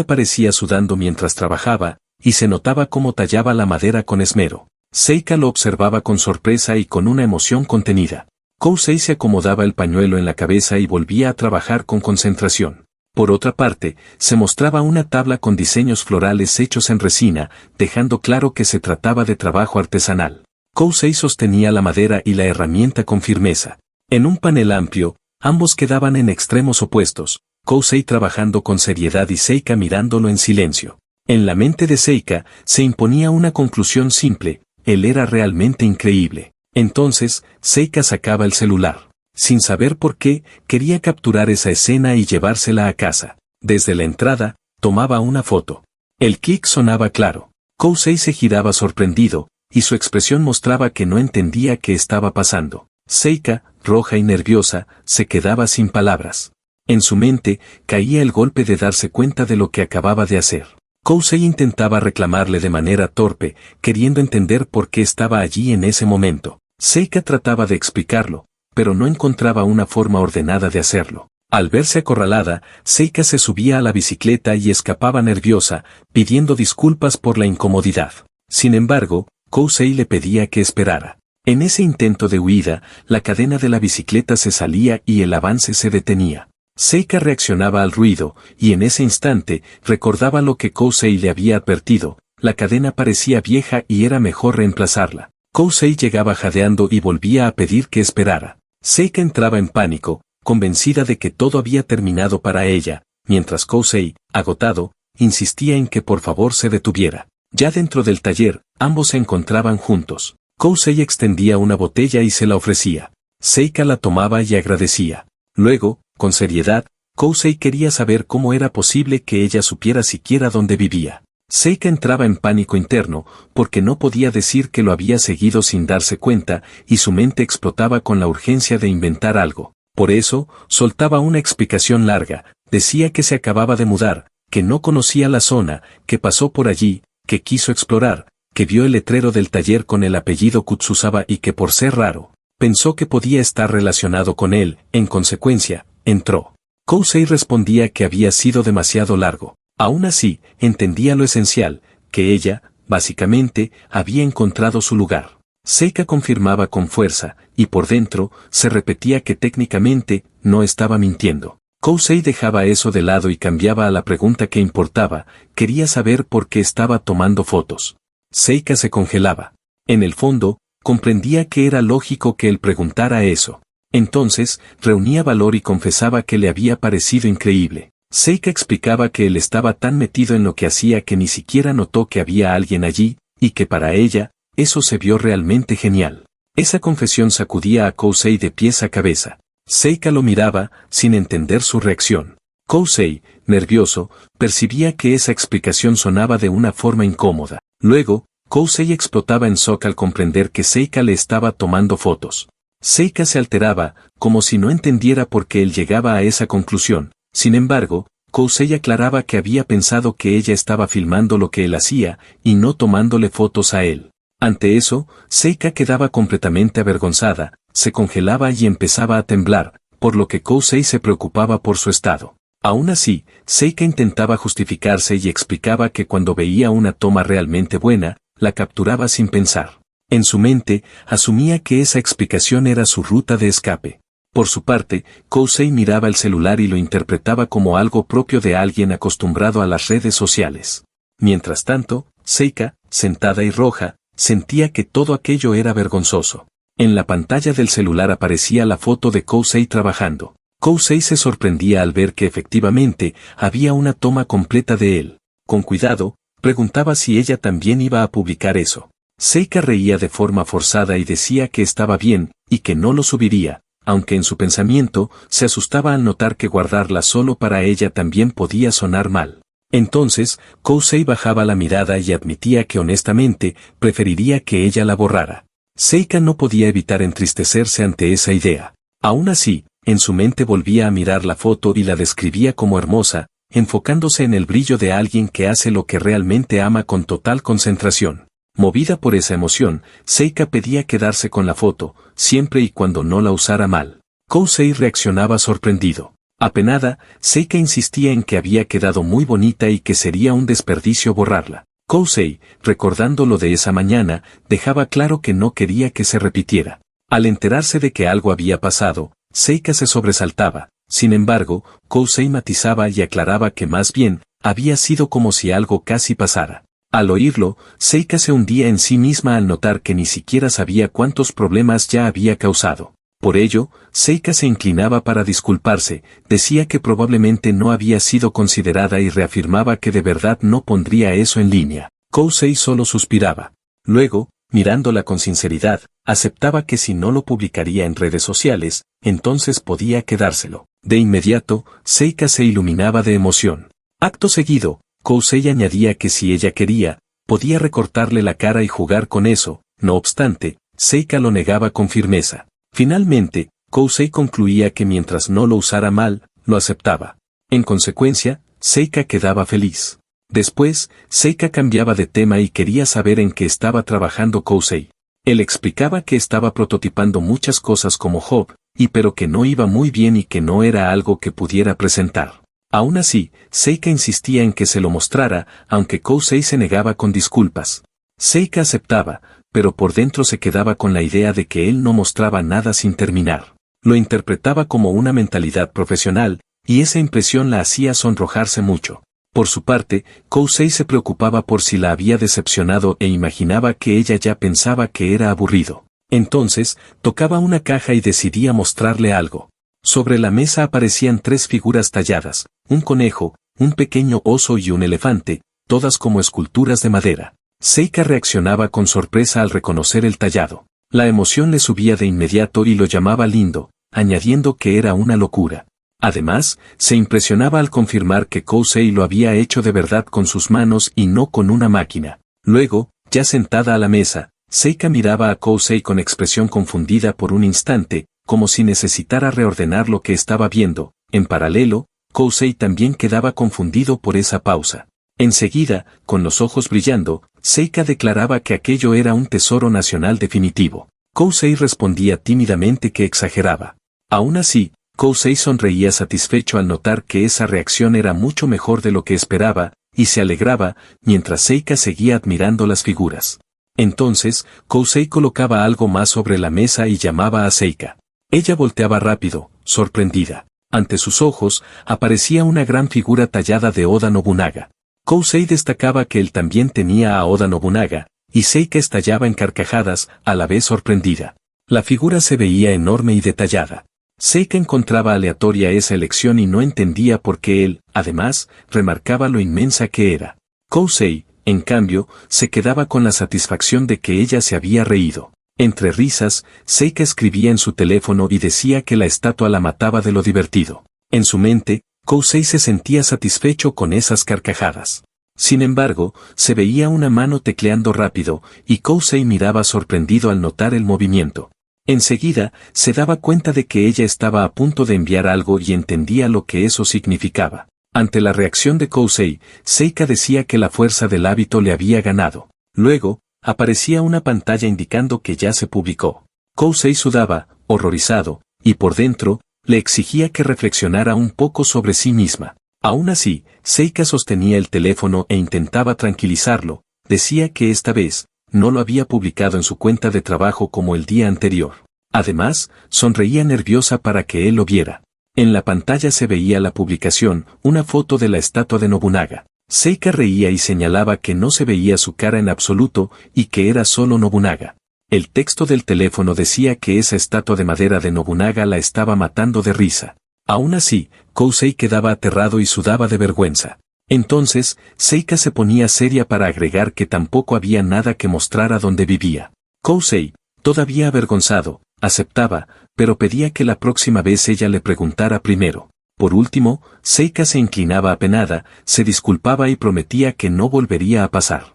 aparecía sudando mientras trabajaba, y se notaba cómo tallaba la madera con esmero. Seika lo observaba con sorpresa y con una emoción contenida. Kousei se acomodaba el pañuelo en la cabeza y volvía a trabajar con concentración. Por otra parte, se mostraba una tabla con diseños florales hechos en resina, dejando claro que se trataba de trabajo artesanal. Kousei sostenía la madera y la herramienta con firmeza. En un panel amplio, ambos quedaban en extremos opuestos, Kousei trabajando con seriedad y Seika mirándolo en silencio. En la mente de Seika, se imponía una conclusión simple: él era realmente increíble. Entonces, Seika sacaba el celular. Sin saber por qué, quería capturar esa escena y llevársela a casa. Desde la entrada, tomaba una foto. El clic sonaba claro. Kousei se giraba sorprendido, y su expresión mostraba que no entendía qué estaba pasando. Seika, roja y nerviosa, se quedaba sin palabras. En su mente, caía el golpe de darse cuenta de lo que acababa de hacer. Kousei intentaba reclamarle de manera torpe, queriendo entender por qué estaba allí en ese momento. Seika trataba de explicarlo, pero no encontraba una forma ordenada de hacerlo. Al verse acorralada, Seika se subía a la bicicleta y escapaba nerviosa, pidiendo disculpas por la incomodidad. Sin embargo, Kousei le pedía que esperara. En ese intento de huida, la cadena de la bicicleta se salía y el avance se detenía. Seika reaccionaba al ruido, y en ese instante, recordaba lo que Kousei le había advertido: la cadena parecía vieja y era mejor reemplazarla. Kousei llegaba jadeando y volvía a pedir que esperara. Seika entraba en pánico, convencida de que todo había terminado para ella, mientras Kousei, agotado, insistía en que por favor se detuviera. Ya dentro del taller, ambos se encontraban juntos. Kousei extendía una botella y se la ofrecía. Seika la tomaba y agradecía. Luego, con seriedad, Kousei quería saber cómo era posible que ella supiera siquiera dónde vivía. Seika entraba en pánico interno, porque no podía decir que lo había seguido sin darse cuenta, y su mente explotaba con la urgencia de inventar algo. Por eso, soltaba una explicación larga: decía que se acababa de mudar, que no conocía la zona, que pasó por allí, que quiso explorar, que vio el letrero del taller con el apellido Kutsuzawa y que por ser raro, pensó que podía estar relacionado con él. En consecuencia, entró. Kousei respondía que había sido demasiado largo. Aún así, entendía lo esencial, que ella, básicamente, había encontrado su lugar. Seika confirmaba con fuerza, y por dentro, se repetía que técnicamente, no estaba mintiendo. Kousei dejaba eso de lado y cambiaba a la pregunta que importaba: quería saber por qué estaba tomando fotos. Seika se congelaba. En el fondo, comprendía que era lógico que él preguntara eso. Entonces, reunía valor y confesaba que le había parecido increíble. Seika explicaba que él estaba tan metido en lo que hacía que ni siquiera notó que había alguien allí, y que para ella, eso se vio realmente genial. Esa confesión sacudía a Kousei de pies a cabeza. Seika lo miraba, sin entender su reacción. Kousei, nervioso, percibía que esa explicación sonaba de una forma incómoda. Luego, Kousei explotaba en shock al comprender que Seika le estaba tomando fotos. Seika se alteraba, como si no entendiera por qué él llegaba a esa conclusión. Sin embargo, Kousei aclaraba que había pensado que ella estaba filmando lo que él hacía, y no tomándole fotos a él. Ante eso, Seika quedaba completamente avergonzada, se congelaba y empezaba a temblar, por lo que Kousei se preocupaba por su estado. Aún así, Seika intentaba justificarse y explicaba que cuando veía una toma realmente buena, la capturaba sin pensar. En su mente, asumía que esa explicación era su ruta de escape. Por su parte, Kousei miraba el celular y lo interpretaba como algo propio de alguien acostumbrado a las redes sociales. Mientras tanto, Seika, sentada y roja, sentía que todo aquello era vergonzoso. En la pantalla del celular aparecía la foto de Kousei trabajando. Kousei se sorprendía al ver que efectivamente había una toma completa de él. Con cuidado, preguntaba si ella también iba a publicar eso. Seika reía de forma forzada y decía que estaba bien, y que no lo subiría, aunque en su pensamiento se asustaba al notar que guardarla solo para ella también podía sonar mal. Entonces, Kousei bajaba la mirada y admitía que honestamente preferiría que ella la borrara. Seika no podía evitar entristecerse ante esa idea. Aún así, en su mente volvía a mirar la foto y la describía como hermosa, enfocándose en el brillo de alguien que hace lo que realmente ama con total concentración. Movida por esa emoción, Seika pedía quedarse con la foto, siempre y cuando no la usara mal. Kousei reaccionaba sorprendido. Apenada, Seika insistía en que había quedado muy bonita y que sería un desperdicio borrarla. Kousei, recordando lo de esa mañana, dejaba claro que no quería que se repitiera. Al enterarse de que algo había pasado, Seika se sobresaltaba. Sin embargo, Kousei matizaba y aclaraba que más bien, había sido como si algo casi pasara. Al oírlo, Seika se hundía en sí misma al notar que ni siquiera sabía cuántos problemas ya había causado. Por ello, Seika se inclinaba para disculparse, decía que probablemente no había sido considerada y reafirmaba que de verdad no pondría eso en línea. Kousei solo suspiraba. Luego, mirándola con sinceridad, aceptaba que si no lo publicaría en redes sociales, entonces podía quedárselo. De inmediato, Seika se iluminaba de emoción. Acto seguido, Kousei añadía que si ella quería, podía recortarle la cara y jugar con eso. No obstante, Seika lo negaba con firmeza. Finalmente, Kousei concluía que mientras no lo usara mal, lo aceptaba. En consecuencia, Seika quedaba feliz. Después, Seika cambiaba de tema y quería saber en qué estaba trabajando Kousei. Él explicaba que estaba prototipando muchas cosas como Job, pero que no iba muy bien y que no era algo que pudiera presentar. Aún así, Seika insistía en que se lo mostrara, aunque Kousei se negaba con disculpas. Seika aceptaba, pero por dentro se quedaba con la idea de que él no mostraba nada sin terminar. Lo interpretaba como una mentalidad profesional, y esa impresión la hacía sonrojarse mucho. Por su parte, Kousei se preocupaba por si la había decepcionado e imaginaba que ella ya pensaba que era aburrido. Entonces, tocaba una caja y decidía mostrarle algo. Sobre la mesa aparecían 3 figuras talladas, un conejo, un pequeño oso y un elefante, todas como esculturas de madera. Seika reaccionaba con sorpresa al reconocer el tallado. La emoción le subía de inmediato y lo llamaba lindo, añadiendo que era una locura. Además, se impresionaba al confirmar que Kousei lo había hecho de verdad con sus manos y no con una máquina. Luego, ya sentada a la mesa, Seika miraba a Kousei con expresión confundida por un instante, como si necesitara reordenar lo que estaba viendo. En paralelo, Kousei también quedaba confundido por esa pausa. Enseguida, con los ojos brillando, Seika declaraba que aquello era un tesoro nacional definitivo. Kousei respondía tímidamente que exageraba. Aún así, Kousei sonreía satisfecho al notar que esa reacción era mucho mejor de lo que esperaba, y se alegraba, mientras Seika seguía admirando las figuras. Entonces, Kousei colocaba algo más sobre la mesa y llamaba a Seika. Ella volteaba rápido, sorprendida. Ante sus ojos, aparecía una gran figura tallada de Oda Nobunaga. Kousei destacaba que él también tenía a Oda Nobunaga, y Seika estallaba en carcajadas, a la vez sorprendida. La figura se veía enorme y detallada. Seika encontraba aleatoria esa elección y no entendía por qué él, además, remarcaba lo inmensa que era. Kousei, en cambio, se quedaba con la satisfacción de que ella se había reído. Entre risas, Seika escribía en su teléfono y decía que la estatua la mataba de lo divertido. En su mente, Kousei se sentía satisfecho con esas carcajadas. Sin embargo, se veía una mano tecleando rápido, y Kousei miraba sorprendido al notar el movimiento. Enseguida, se daba cuenta de que ella estaba a punto de enviar algo y entendía lo que eso significaba. Ante la reacción de Kousei, Seika decía que la fuerza del hábito le había ganado. Luego, aparecía una pantalla indicando que ya se publicó. Kousei sudaba, horrorizado, y por dentro, le exigía que reflexionara un poco sobre sí misma. Aún así, Seika sostenía el teléfono e intentaba tranquilizarlo, decía que esta vez, no lo había publicado en su cuenta de trabajo como el día anterior. Además, sonreía nerviosa para que él lo viera. En la pantalla se veía la publicación, una foto de la estatua de Nobunaga. Seika reía y señalaba que no se veía su cara en absoluto y que era solo Nobunaga. El texto del teléfono decía que esa estatua de madera de Nobunaga la estaba matando de risa. Aún así, Kousei quedaba aterrado y sudaba de vergüenza. Entonces, Seika se ponía seria para agregar que tampoco había nada que mostrar a dónde vivía. Kousei, todavía avergonzado, aceptaba, pero pedía que la próxima vez ella le preguntara primero. Por último, Seika se inclinaba apenada, se disculpaba y prometía que no volvería a pasar.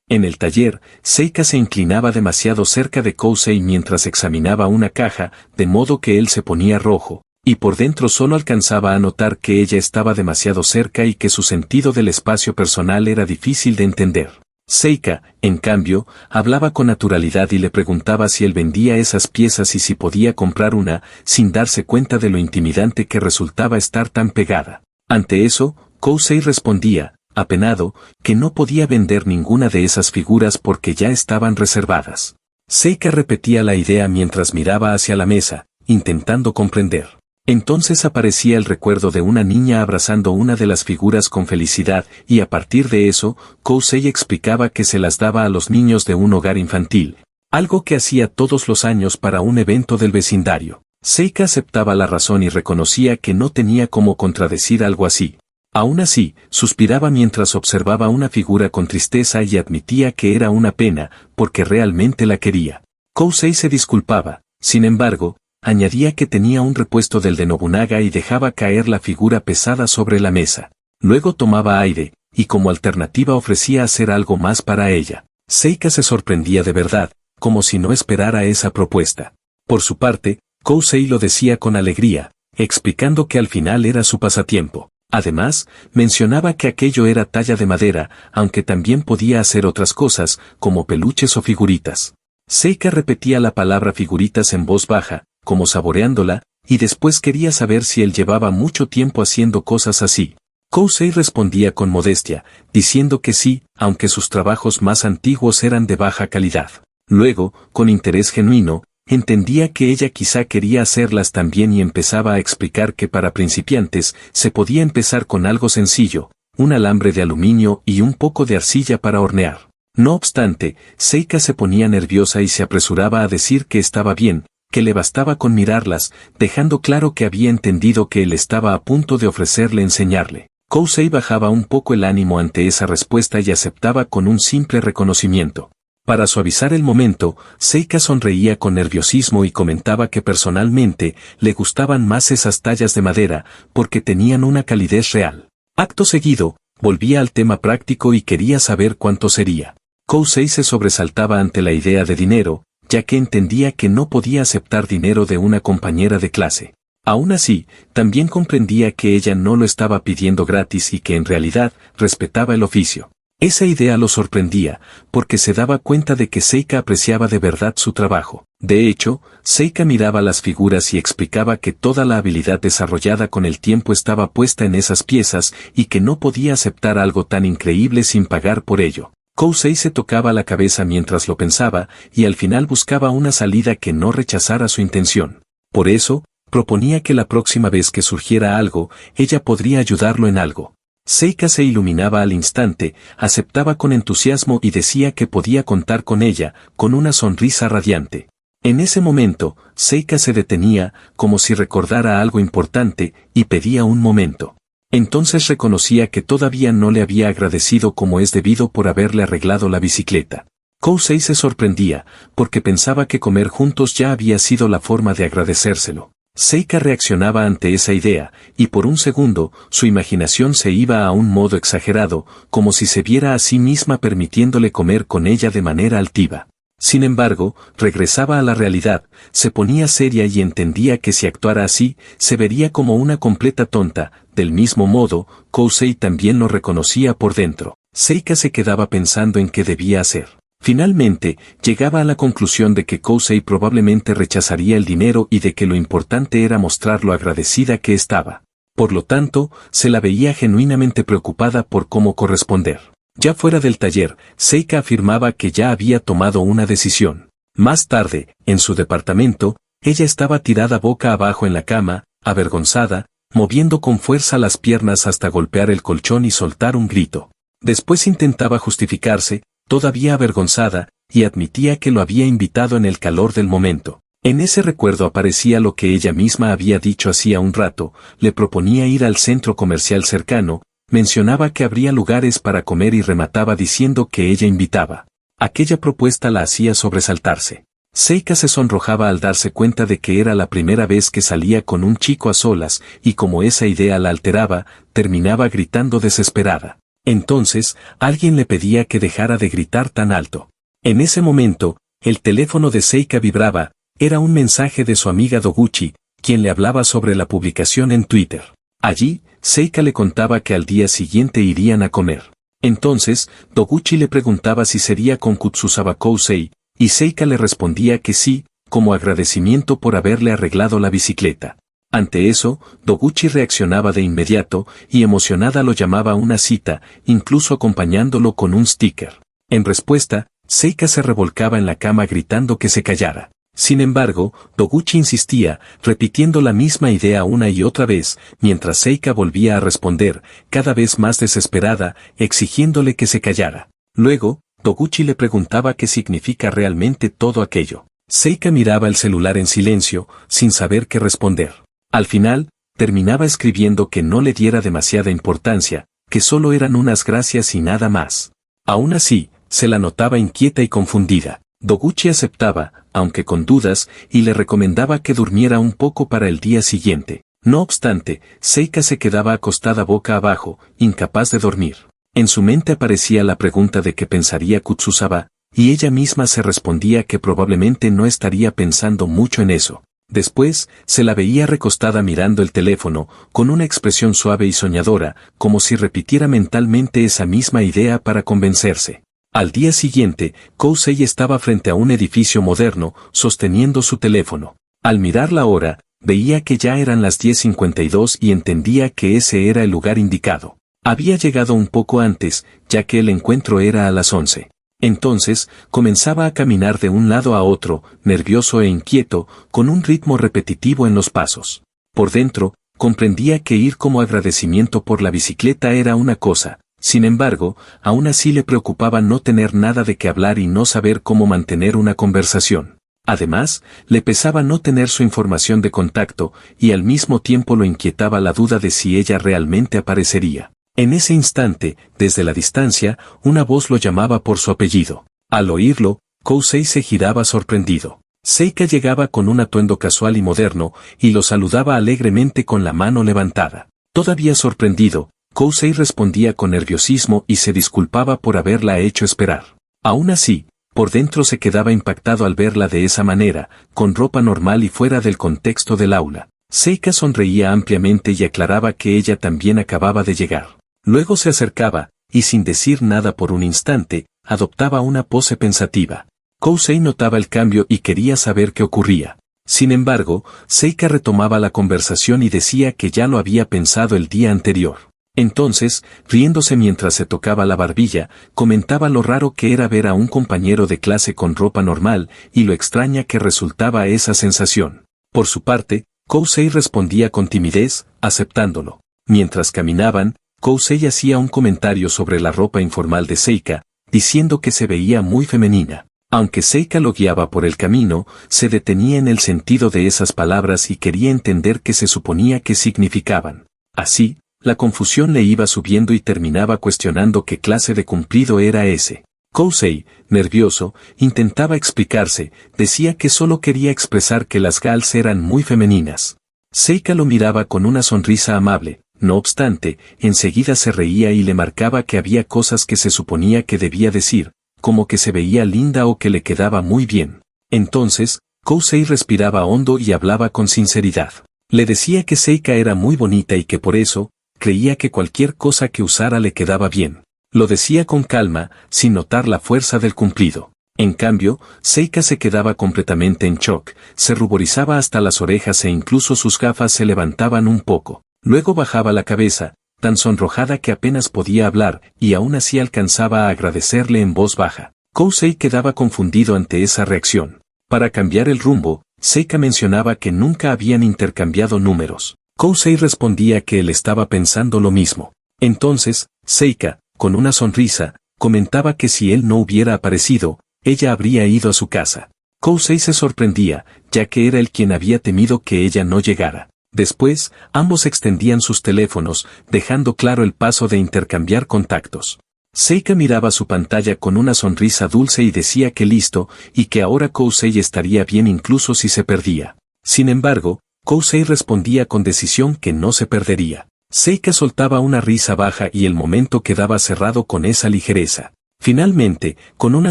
En el taller, Seika se inclinaba demasiado cerca de Kousei mientras examinaba una caja, de modo que él se ponía rojo, y por dentro solo alcanzaba a notar que ella estaba demasiado cerca y que su sentido del espacio personal era difícil de entender. Seika, en cambio, hablaba con naturalidad y le preguntaba si él vendía esas piezas y si podía comprar una, sin darse cuenta de lo intimidante que resultaba estar tan pegada. Ante eso, Kousei respondía, apenado, que no podía vender ninguna de esas figuras porque ya estaban reservadas. Seika repetía la idea mientras miraba hacia la mesa, intentando comprender. Entonces aparecía el recuerdo de una niña abrazando una de las figuras con felicidad y a partir de eso, Kousei explicaba que se las daba a los niños de un hogar infantil, algo que hacía todos los años para un evento del vecindario. Seika aceptaba la razón y reconocía que no tenía cómo contradecir algo así. Aún así, suspiraba mientras observaba una figura con tristeza y admitía que era una pena, porque realmente la quería. Kousei se disculpaba, sin embargo, añadía que tenía un repuesto del de Nobunaga y dejaba caer la figura pesada sobre la mesa. Luego tomaba aire, y como alternativa ofrecía hacer algo más para ella. Seika se sorprendía de verdad, como si no esperara esa propuesta. Por su parte, Kousei lo decía con alegría, explicando que al final era su pasatiempo. Además, mencionaba que aquello era talla de madera, aunque también podía hacer otras cosas, como peluches o figuritas. Seika repetía la palabra figuritas en voz baja, como saboreándola, y después quería saber si él llevaba mucho tiempo haciendo cosas así. Kousei respondía con modestia, diciendo que sí, aunque sus trabajos más antiguos eran de baja calidad. Luego, con interés genuino, entendía que ella quizá quería hacerlas también y empezaba a explicar que para principiantes se podía empezar con algo sencillo, un alambre de aluminio y un poco de arcilla para hornear. No obstante, Seika se ponía nerviosa y se apresuraba a decir que estaba bien, que le bastaba con mirarlas, dejando claro que había entendido que él estaba a punto de ofrecerle enseñarle. Kousei bajaba un poco el ánimo ante esa respuesta y aceptaba con un simple reconocimiento. Para suavizar el momento, Seika sonreía con nerviosismo y comentaba que personalmente le gustaban más esas tallas de madera, porque tenían una calidez real. Acto seguido, volvía al tema práctico y quería saber cuánto sería. Kousei se sobresaltaba ante la idea de dinero, ya que entendía que no podía aceptar dinero de una compañera de clase. Aún así, también comprendía que ella no lo estaba pidiendo gratis y que en realidad respetaba el oficio. Esa idea lo sorprendía, porque se daba cuenta de que Seika apreciaba de verdad su trabajo. De hecho, Seika miraba las figuras y explicaba que toda la habilidad desarrollada con el tiempo estaba puesta en esas piezas y que no podía aceptar algo tan increíble sin pagar por ello. Kousei se tocaba la cabeza mientras lo pensaba y al final buscaba una salida que no rechazara su intención. Por eso, proponía que la próxima vez que surgiera algo, ella podría ayudarlo en algo. Seika se iluminaba al instante, aceptaba con entusiasmo y decía que podía contar con ella, con una sonrisa radiante. En ese momento, Seika se detenía, como si recordara algo importante, y pedía un momento. Entonces reconocía que todavía no le había agradecido como es debido por haberle arreglado la bicicleta. Kousei se sorprendía, porque pensaba que comer juntos ya había sido la forma de agradecérselo. Seika reaccionaba ante esa idea, y por un segundo, su imaginación se iba a un modo exagerado, como si se viera a sí misma permitiéndole comer con ella de manera altiva. Sin embargo, regresaba a la realidad, se ponía seria y entendía que si actuara así, se vería como una completa tonta. Del mismo modo, Kousei también lo reconocía por dentro. Seika se quedaba pensando en qué debía hacer. Finalmente, llegaba a la conclusión de que Kousei probablemente rechazaría el dinero y de que lo importante era mostrar lo agradecida que estaba. Por lo tanto, se la veía genuinamente preocupada por cómo corresponder. Ya fuera del taller, Seika afirmaba que ya había tomado una decisión. Más tarde, en su departamento, Ella estaba tirada boca abajo en la cama, avergonzada, moviendo con fuerza las piernas hasta golpear el colchón y soltar un grito. Después intentaba justificarse, todavía avergonzada, y admitía que lo había invitado en el calor del momento. En ese recuerdo aparecía lo que ella misma había dicho hacía un rato, le proponía ir al centro comercial cercano, mencionaba que habría lugares para comer y remataba diciendo que ella invitaba. Aquella propuesta la hacía sobresaltarse. Seika se sonrojaba al darse cuenta de que era la primera vez que salía con un chico a solas, y como esa idea la alteraba, terminaba gritando desesperada. Entonces, alguien le pedía que dejara de gritar tan alto. En ese momento, el teléfono de Seika vibraba, era un mensaje de su amiga Doguchi, quien le hablaba sobre la publicación en Twitter. Allí, Seika le contaba que al día siguiente irían a comer. Entonces, Doguchi le preguntaba si sería con Kutsuzawa Kousei, y Seika le respondía que sí, como agradecimiento por haberle arreglado la bicicleta. Ante eso, Doguchi reaccionaba de inmediato, y emocionada lo llamaba a una cita, incluso acompañándolo con un sticker. En respuesta, Seika se revolcaba en la cama gritando que se callara. Sin embargo, Doguchi insistía, repitiendo la misma idea una y otra vez, mientras Seika volvía a responder, cada vez más desesperada, exigiéndole que se callara. Luego, Doguchi le preguntaba qué significa realmente todo aquello. Seika miraba el celular en silencio, sin saber qué responder. Al final, terminaba escribiendo que no le diera demasiada importancia, que solo eran unas gracias y nada más. Aún así, se la notaba inquieta y confundida. Doguchi aceptaba, aunque con dudas, y le recomendaba que durmiera un poco para el día siguiente. No obstante, Seika se quedaba acostada boca abajo, incapaz de dormir. En su mente aparecía la pregunta de qué pensaría Kutsuzawa, y ella misma se respondía que probablemente no estaría pensando mucho en eso. Después, se la veía recostada mirando el teléfono, con una expresión suave y soñadora, como si repitiera mentalmente esa misma idea para convencerse. Al día siguiente, Kousei estaba frente a un edificio moderno, sosteniendo su teléfono. Al mirar la hora, veía que ya eran las 10:52 y entendía que ese era el lugar indicado. Había llegado un poco antes, ya que el encuentro era a las 11. Entonces, comenzaba a caminar de un lado a otro, nervioso e inquieto, con un ritmo repetitivo en los pasos. Por dentro, comprendía que ir como agradecimiento por la bicicleta era una cosa. Sin embargo, aún así le preocupaba no tener nada de qué hablar y no saber cómo mantener una conversación. Además, le pesaba no tener su información de contacto, y al mismo tiempo lo inquietaba la duda de si ella realmente aparecería. En ese instante, desde la distancia, una voz lo llamaba por su apellido. Al oírlo, Kousei se giraba sorprendido. Seika llegaba con un atuendo casual y moderno, y lo saludaba alegremente con la mano levantada. Todavía sorprendido, Kousei respondía con nerviosismo y se disculpaba por haberla hecho esperar. Aún así, por dentro se quedaba impactado al verla de esa manera, con ropa normal y fuera del contexto del aula. Seika sonreía ampliamente y aclaraba que ella también acababa de llegar. Luego se acercaba, y sin decir nada por un instante, adoptaba una pose pensativa. Kousei notaba el cambio y quería saber qué ocurría. Sin embargo, Seika retomaba la conversación y decía que ya lo había pensado el día anterior. Entonces, riéndose mientras se tocaba la barbilla, comentaba lo raro que era ver a un compañero de clase con ropa normal, y lo extraña que resultaba esa sensación. Por su parte, Kousei respondía con timidez, aceptándolo. Mientras caminaban, Kousei hacía un comentario sobre la ropa informal de Seika, diciendo que se veía muy femenina. Aunque Seika lo guiaba por el camino, se detenía en el sentido de esas palabras y quería entender qué se suponía que significaban. Así, la confusión le iba subiendo y terminaba cuestionando qué clase de cumplido era ese. Kousei, nervioso, intentaba explicarse, decía que solo quería expresar que las gals eran muy femeninas. Seika lo miraba con una sonrisa amable, no obstante, enseguida se reía y le marcaba que había cosas que se suponía que debía decir, como que se veía linda o que le quedaba muy bien. Entonces, Kousei respiraba hondo y hablaba con sinceridad. Le decía que Seika era muy bonita y que por eso, creía que cualquier cosa que usara le quedaba bien. Lo decía con calma, sin notar la fuerza del cumplido. En cambio, Seika se quedaba completamente en shock, se ruborizaba hasta las orejas e incluso sus gafas se levantaban un poco. Luego bajaba la cabeza, tan sonrojada que apenas podía hablar, y aún así alcanzaba a agradecerle en voz baja. Kousei quedaba confundido ante esa reacción. Para cambiar el rumbo, Seika mencionaba que nunca habían intercambiado números. Kousei respondía que él estaba pensando lo mismo. Entonces, Seika, con una sonrisa, comentaba que si él no hubiera aparecido, ella habría ido a su casa. Kousei se sorprendía, ya que era él quien había temido que ella no llegara. Después, ambos extendían sus teléfonos, dejando claro el paso de intercambiar contactos. Seika miraba su pantalla con una sonrisa dulce y decía que listo, y que ahora Kousei estaría bien incluso si se perdía. Sin embargo, Kousei respondía con decisión que no se perdería. Seika soltaba una risa baja y el momento quedaba cerrado con esa ligereza. Finalmente, con una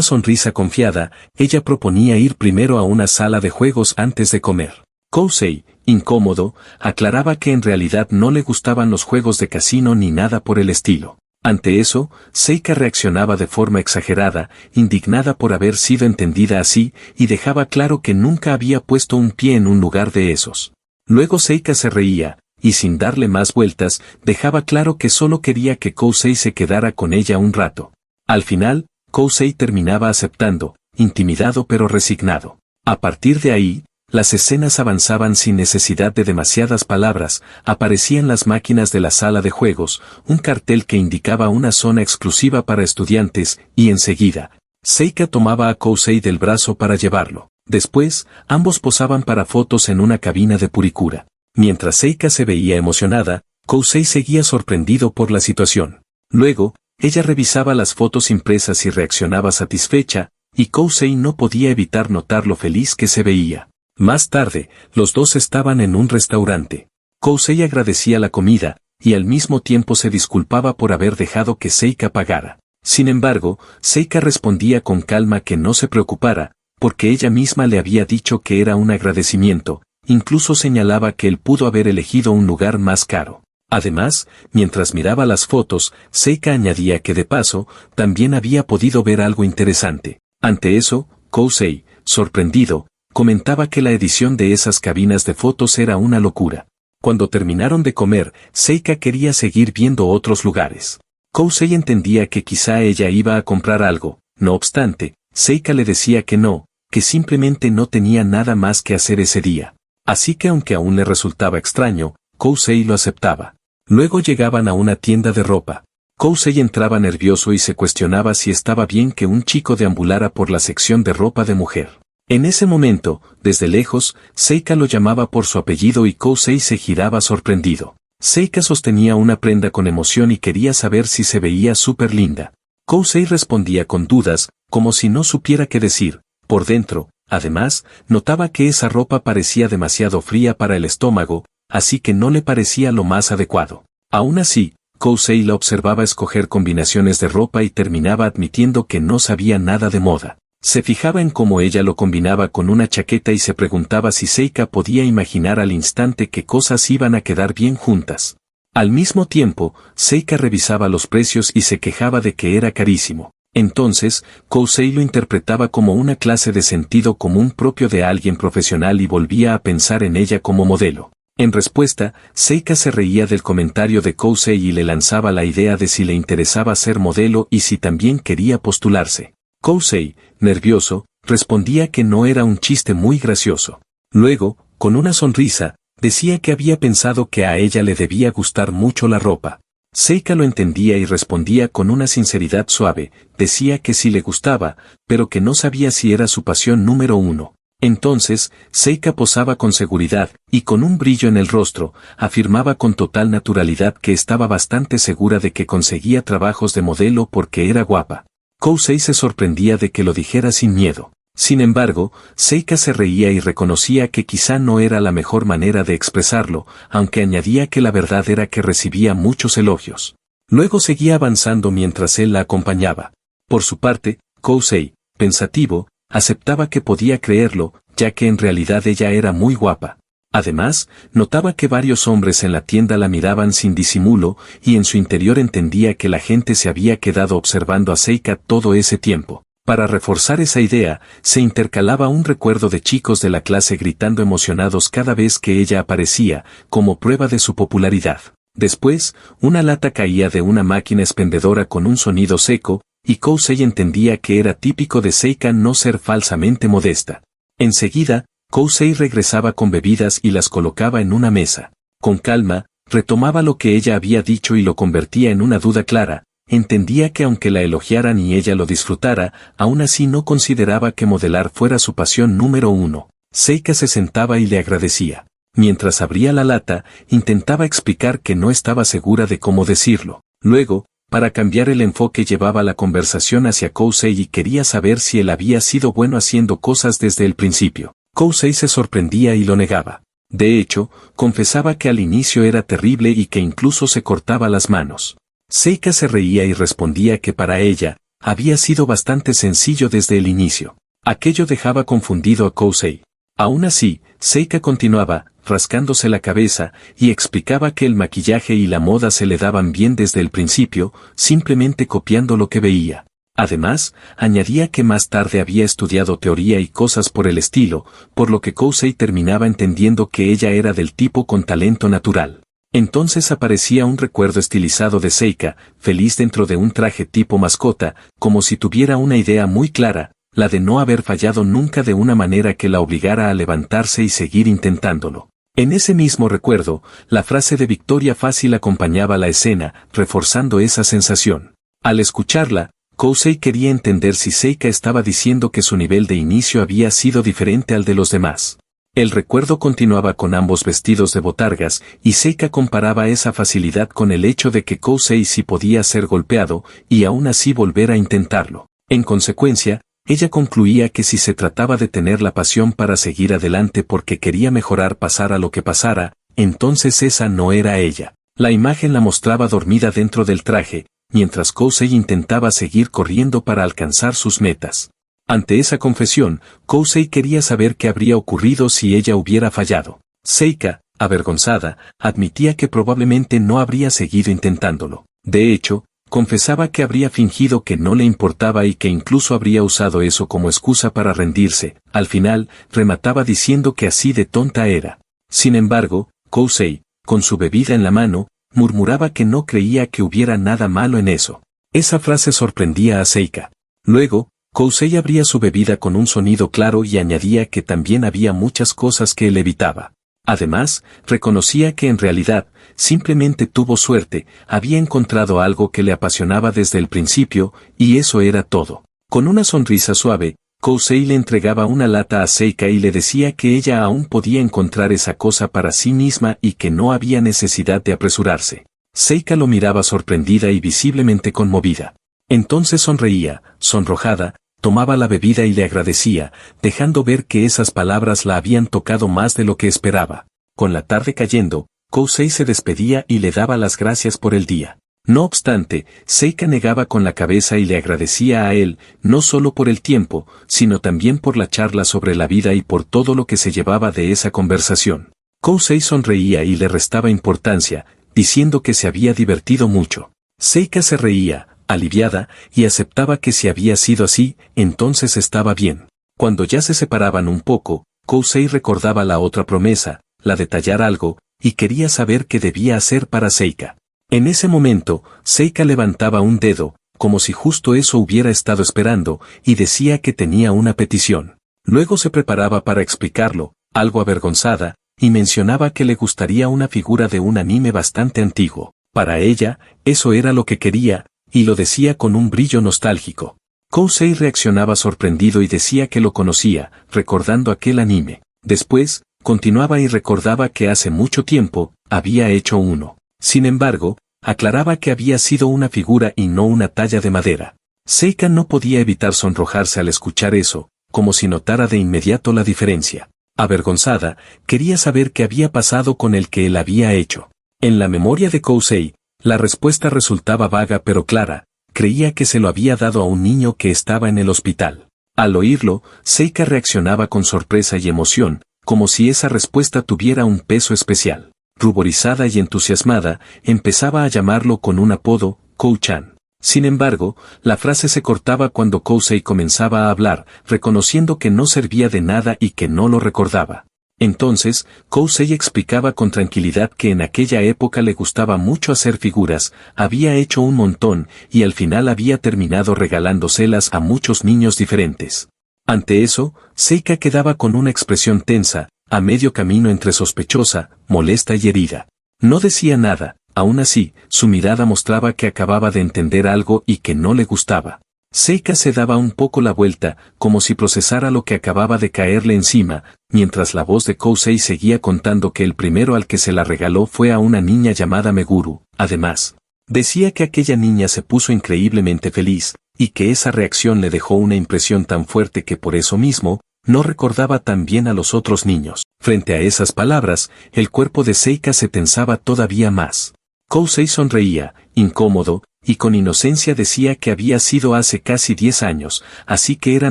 sonrisa confiada, ella proponía ir primero a una sala de juegos antes de comer. Kousei, incómodo, aclaraba que en realidad no le gustaban los juegos de casino ni nada por el estilo. Ante eso, Seika reaccionaba de forma exagerada, indignada por haber sido entendida así, y dejaba claro que nunca había puesto un pie en un lugar de esos. Luego Seika se reía, y sin darle más vueltas, dejaba claro que solo quería que Kousei se quedara con ella un rato. Al final, Kousei terminaba aceptando, intimidado pero resignado. A partir de ahí, las escenas avanzaban sin necesidad de demasiadas palabras, aparecían las máquinas de la sala de juegos, un cartel que indicaba una zona exclusiva para estudiantes, y enseguida, Seika tomaba a Kousei del brazo para llevarlo. Después, ambos posaban para fotos en una cabina de puricura. Mientras Seika se veía emocionada, Kousei seguía sorprendido por la situación. Luego, ella revisaba las fotos impresas y reaccionaba satisfecha, y Kousei no podía evitar notar lo feliz que se veía. Más tarde, los dos estaban en un restaurante. Kousei agradecía la comida, y al mismo tiempo se disculpaba por haber dejado que Seika pagara. Sin embargo, Seika respondía con calma que no se preocupara, porque ella misma le había dicho que era un agradecimiento, incluso señalaba que él pudo haber elegido un lugar más caro. Además, mientras miraba las fotos, Seika añadía que de paso, también había podido ver algo interesante. Ante eso, Kousei, sorprendido, comentaba que la edición de esas cabinas de fotos era una locura. Cuando terminaron de comer, Seika quería seguir viendo otros lugares. Kousei entendía que quizá ella iba a comprar algo, no obstante, Seika le decía que no, que simplemente no tenía nada más que hacer ese día. Así que aunque aún le resultaba extraño, Kousei lo aceptaba. Luego llegaban a una tienda de ropa. Kousei entraba nervioso y se cuestionaba si estaba bien que un chico deambulara por la sección de ropa de mujer. En ese momento, desde lejos, Seika lo llamaba por su apellido y Kousei se giraba sorprendido. Seika sostenía una prenda con emoción y quería saber si se veía súper linda. Kousei respondía con dudas, como si no supiera qué decir. Por dentro, además, notaba que esa ropa parecía demasiado fría para el estómago, así que no le parecía lo más adecuado. Aún así, Kousei la observaba escoger combinaciones de ropa y terminaba admitiendo que no sabía nada de moda. Se fijaba en cómo ella lo combinaba con una chaqueta y se preguntaba si Seika podía imaginar al instante qué cosas iban a quedar bien juntas. Al mismo tiempo, Seika revisaba los precios y se quejaba de que era carísimo. Entonces, Kousei lo interpretaba como una clase de sentido común propio de alguien profesional y volvía a pensar en ella como modelo. En respuesta, Seika se reía del comentario de Kousei y le lanzaba la idea de si le interesaba ser modelo y si también quería postularse. Kousei, nervioso, respondía que no era un chiste muy gracioso. Luego, con una sonrisa, decía que había pensado que a ella le debía gustar mucho la ropa. Seika lo entendía y respondía con una sinceridad suave, decía que sí le gustaba, pero que no sabía si era su pasión número uno. Entonces, Seika posaba con seguridad, y con un brillo en el rostro, afirmaba con total naturalidad que estaba bastante segura de que conseguía trabajos de modelo porque era guapa. Kousei se sorprendía de que lo dijera sin miedo. Sin embargo, Seika se reía y reconocía que quizá no era la mejor manera de expresarlo, aunque añadía que la verdad era que recibía muchos elogios. Luego seguía avanzando mientras él la acompañaba. Por su parte, Kousei, pensativo, aceptaba que podía creerlo, ya que en realidad ella era muy guapa. Además, notaba que varios hombres en la tienda la miraban sin disimulo, y en su interior entendía que la gente se había quedado observando a Seika todo ese tiempo. Para reforzar esa idea, se intercalaba un recuerdo de chicos de la clase gritando emocionados cada vez que ella aparecía, como prueba de su popularidad. Después, una lata caía de una máquina expendedora con un sonido seco, y Kousei entendía que era típico de Seika no ser falsamente modesta. Enseguida, Kousei regresaba con bebidas y las colocaba en una mesa. Con calma, retomaba lo que ella había dicho y lo convertía en una duda clara. Entendía que aunque la elogiaran y ella lo disfrutara, aún así no consideraba que modelar fuera su pasión número uno. Seika se sentaba y le agradecía. Mientras abría la lata, intentaba explicar que no estaba segura de cómo decirlo. Luego, para cambiar el enfoque, llevaba la conversación hacia Kousei y quería saber si él había sido bueno haciendo cosas desde el principio. Kousei se sorprendía y lo negaba. De hecho, confesaba que al inicio era terrible y que incluso se cortaba las manos. Seika se reía y respondía que para ella, había sido bastante sencillo desde el inicio. Aquello dejaba confundido a Kousei. Aún así, Seika continuaba, rascándose la cabeza, y explicaba que el maquillaje y la moda se le daban bien desde el principio, simplemente copiando lo que veía. Además, añadía que más tarde había estudiado teoría y cosas por el estilo, por lo que Kousei terminaba entendiendo que ella era del tipo con talento natural. Entonces aparecía un recuerdo estilizado de Seika, feliz dentro de un traje tipo mascota, como si tuviera una idea muy clara, la de no haber fallado nunca de una manera que la obligara a levantarse y seguir intentándolo. En ese mismo recuerdo, la frase de Victoria Fácil acompañaba la escena, reforzando esa sensación. Al escucharla, Kousei quería entender si Seika estaba diciendo que su nivel de inicio había sido diferente al de los demás. El recuerdo continuaba con ambos vestidos de botargas, y Seika comparaba esa facilidad con el hecho de que Kousei sí podía ser golpeado, y aún así volver a intentarlo. En consecuencia, ella concluía que si se trataba de tener la pasión para seguir adelante porque quería mejorar pasara lo que pasara, entonces esa no era ella. La imagen la mostraba dormida dentro del traje, mientras Kousei intentaba seguir corriendo para alcanzar sus metas. Ante esa confesión, Kousei quería saber qué habría ocurrido si ella hubiera fallado. Seika, avergonzada, admitía que probablemente no habría seguido intentándolo. De hecho, confesaba que habría fingido que no le importaba y que incluso habría usado eso como excusa para rendirse. Al final, remataba diciendo que así de tonta era. Sin embargo, Kousei, con su bebida en la mano, murmuraba que no creía que hubiera nada malo en eso. Esa frase sorprendía a Seika. Luego, Kousei abría su bebida con un sonido claro y añadía que también había muchas cosas que él evitaba. Además, reconocía que en realidad, simplemente tuvo suerte, había encontrado algo que le apasionaba desde el principio, y eso era todo. Con una sonrisa suave, Kousei le entregaba una lata a Seika y le decía que ella aún podía encontrar esa cosa para sí misma y que no había necesidad de apresurarse. Seika lo miraba sorprendida y visiblemente conmovida. Entonces sonreía, sonrojada, tomaba la bebida y le agradecía, dejando ver que esas palabras la habían tocado más de lo que esperaba. Con la tarde cayendo, Kousei se despedía y le daba las gracias por el día. No obstante, Seika negaba con la cabeza y le agradecía a él, no solo por el tiempo, sino también por la charla sobre la vida y por todo lo que se llevaba de esa conversación. Kousei sonreía y le restaba importancia, diciendo que se había divertido mucho. Seika se reía, aliviada, y aceptaba que si había sido así, entonces estaba bien. Cuando ya se separaban un poco, Kousei recordaba la otra promesa, la de tallar algo, y quería saber qué debía hacer para Seika. En ese momento, Seika levantaba un dedo, como si justo eso hubiera estado esperando, y decía que tenía una petición. Luego se preparaba para explicarlo, algo avergonzada, y mencionaba que le gustaría una figura de un anime bastante antiguo. Para ella, eso era lo que quería, y lo decía con un brillo nostálgico. Kousei reaccionaba sorprendido y decía que lo conocía, recordando aquel anime. Después, continuaba y recordaba que hace mucho tiempo, había hecho uno. Sin embargo, aclaraba que había sido una figura y no una talla de madera. Seika no podía evitar sonrojarse al escuchar eso, como si notara de inmediato la diferencia. Avergonzada, quería saber qué había pasado con el que él había hecho. En la memoria de Kousei, la respuesta resultaba vaga pero clara, creía que se lo había dado a un niño que estaba en el hospital. Al oírlo, Seika reaccionaba con sorpresa y emoción, como si esa respuesta tuviera un peso especial. Ruborizada y entusiasmada, empezaba a llamarlo con un apodo, Kou-chan. Sin embargo, la frase se cortaba cuando Kousei comenzaba a hablar, reconociendo que no servía de nada y que no lo recordaba. Entonces, Kousei explicaba con tranquilidad que en aquella época le gustaba mucho hacer figuras, había hecho un montón, y al final había terminado regalándoselas a muchos niños diferentes. Ante eso, Seika quedaba con una expresión tensa, a medio camino entre sospechosa, molesta y herida. No decía nada, aún así, su mirada mostraba que acababa de entender algo y que no le gustaba. Seika se daba un poco la vuelta, como si procesara lo que acababa de caerle encima, mientras la voz de Kousei seguía contando que el primero al que se la regaló fue a una niña llamada Meguru. Además, decía que aquella niña se puso increíblemente feliz, y que esa reacción le dejó una impresión tan fuerte que por eso mismo, no recordaba tan bien a los otros niños. Frente a esas palabras, el cuerpo de Seika se tensaba todavía más. Kousei sonreía, incómodo, y con inocencia decía que había sido hace casi 10 años, así que era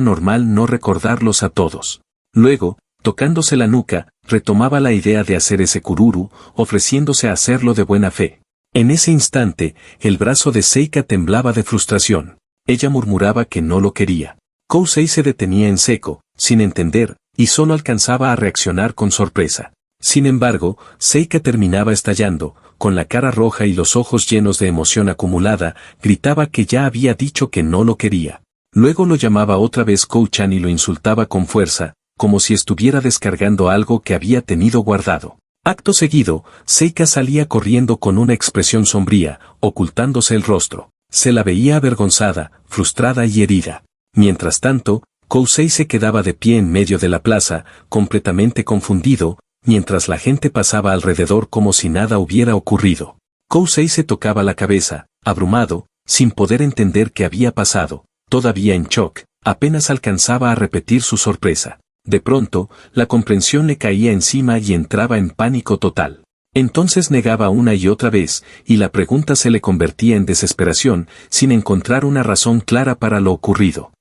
normal no recordarlos a todos. Luego, tocándose la nuca, retomaba la idea de hacer ese kururu, ofreciéndose a hacerlo de buena fe. En ese instante, el brazo de Seika temblaba de frustración. Ella murmuraba que no lo quería. Kousei se detenía en seco, sin entender, y solo alcanzaba a reaccionar con sorpresa. Sin embargo, Seika terminaba estallando, con la cara roja y los ojos llenos de emoción acumulada, gritaba que ya había dicho que no lo quería. Luego lo llamaba otra vez Kou-chan y lo insultaba con fuerza, como si estuviera descargando algo que había tenido guardado. Acto seguido, Seika salía corriendo con una expresión sombría, ocultándose el rostro. Se la veía avergonzada, frustrada y herida. Mientras tanto, Kousei se quedaba de pie en medio de la plaza, completamente confundido, mientras la gente pasaba alrededor como si nada hubiera ocurrido. Kousei se tocaba la cabeza, abrumado, sin poder entender qué había pasado, todavía en shock, apenas alcanzaba a repetir su sorpresa. De pronto, la comprensión le caía encima y entraba en pánico total. Entonces negaba una y otra vez, y la pregunta se le convertía en desesperación, sin encontrar una razón clara para lo ocurrido.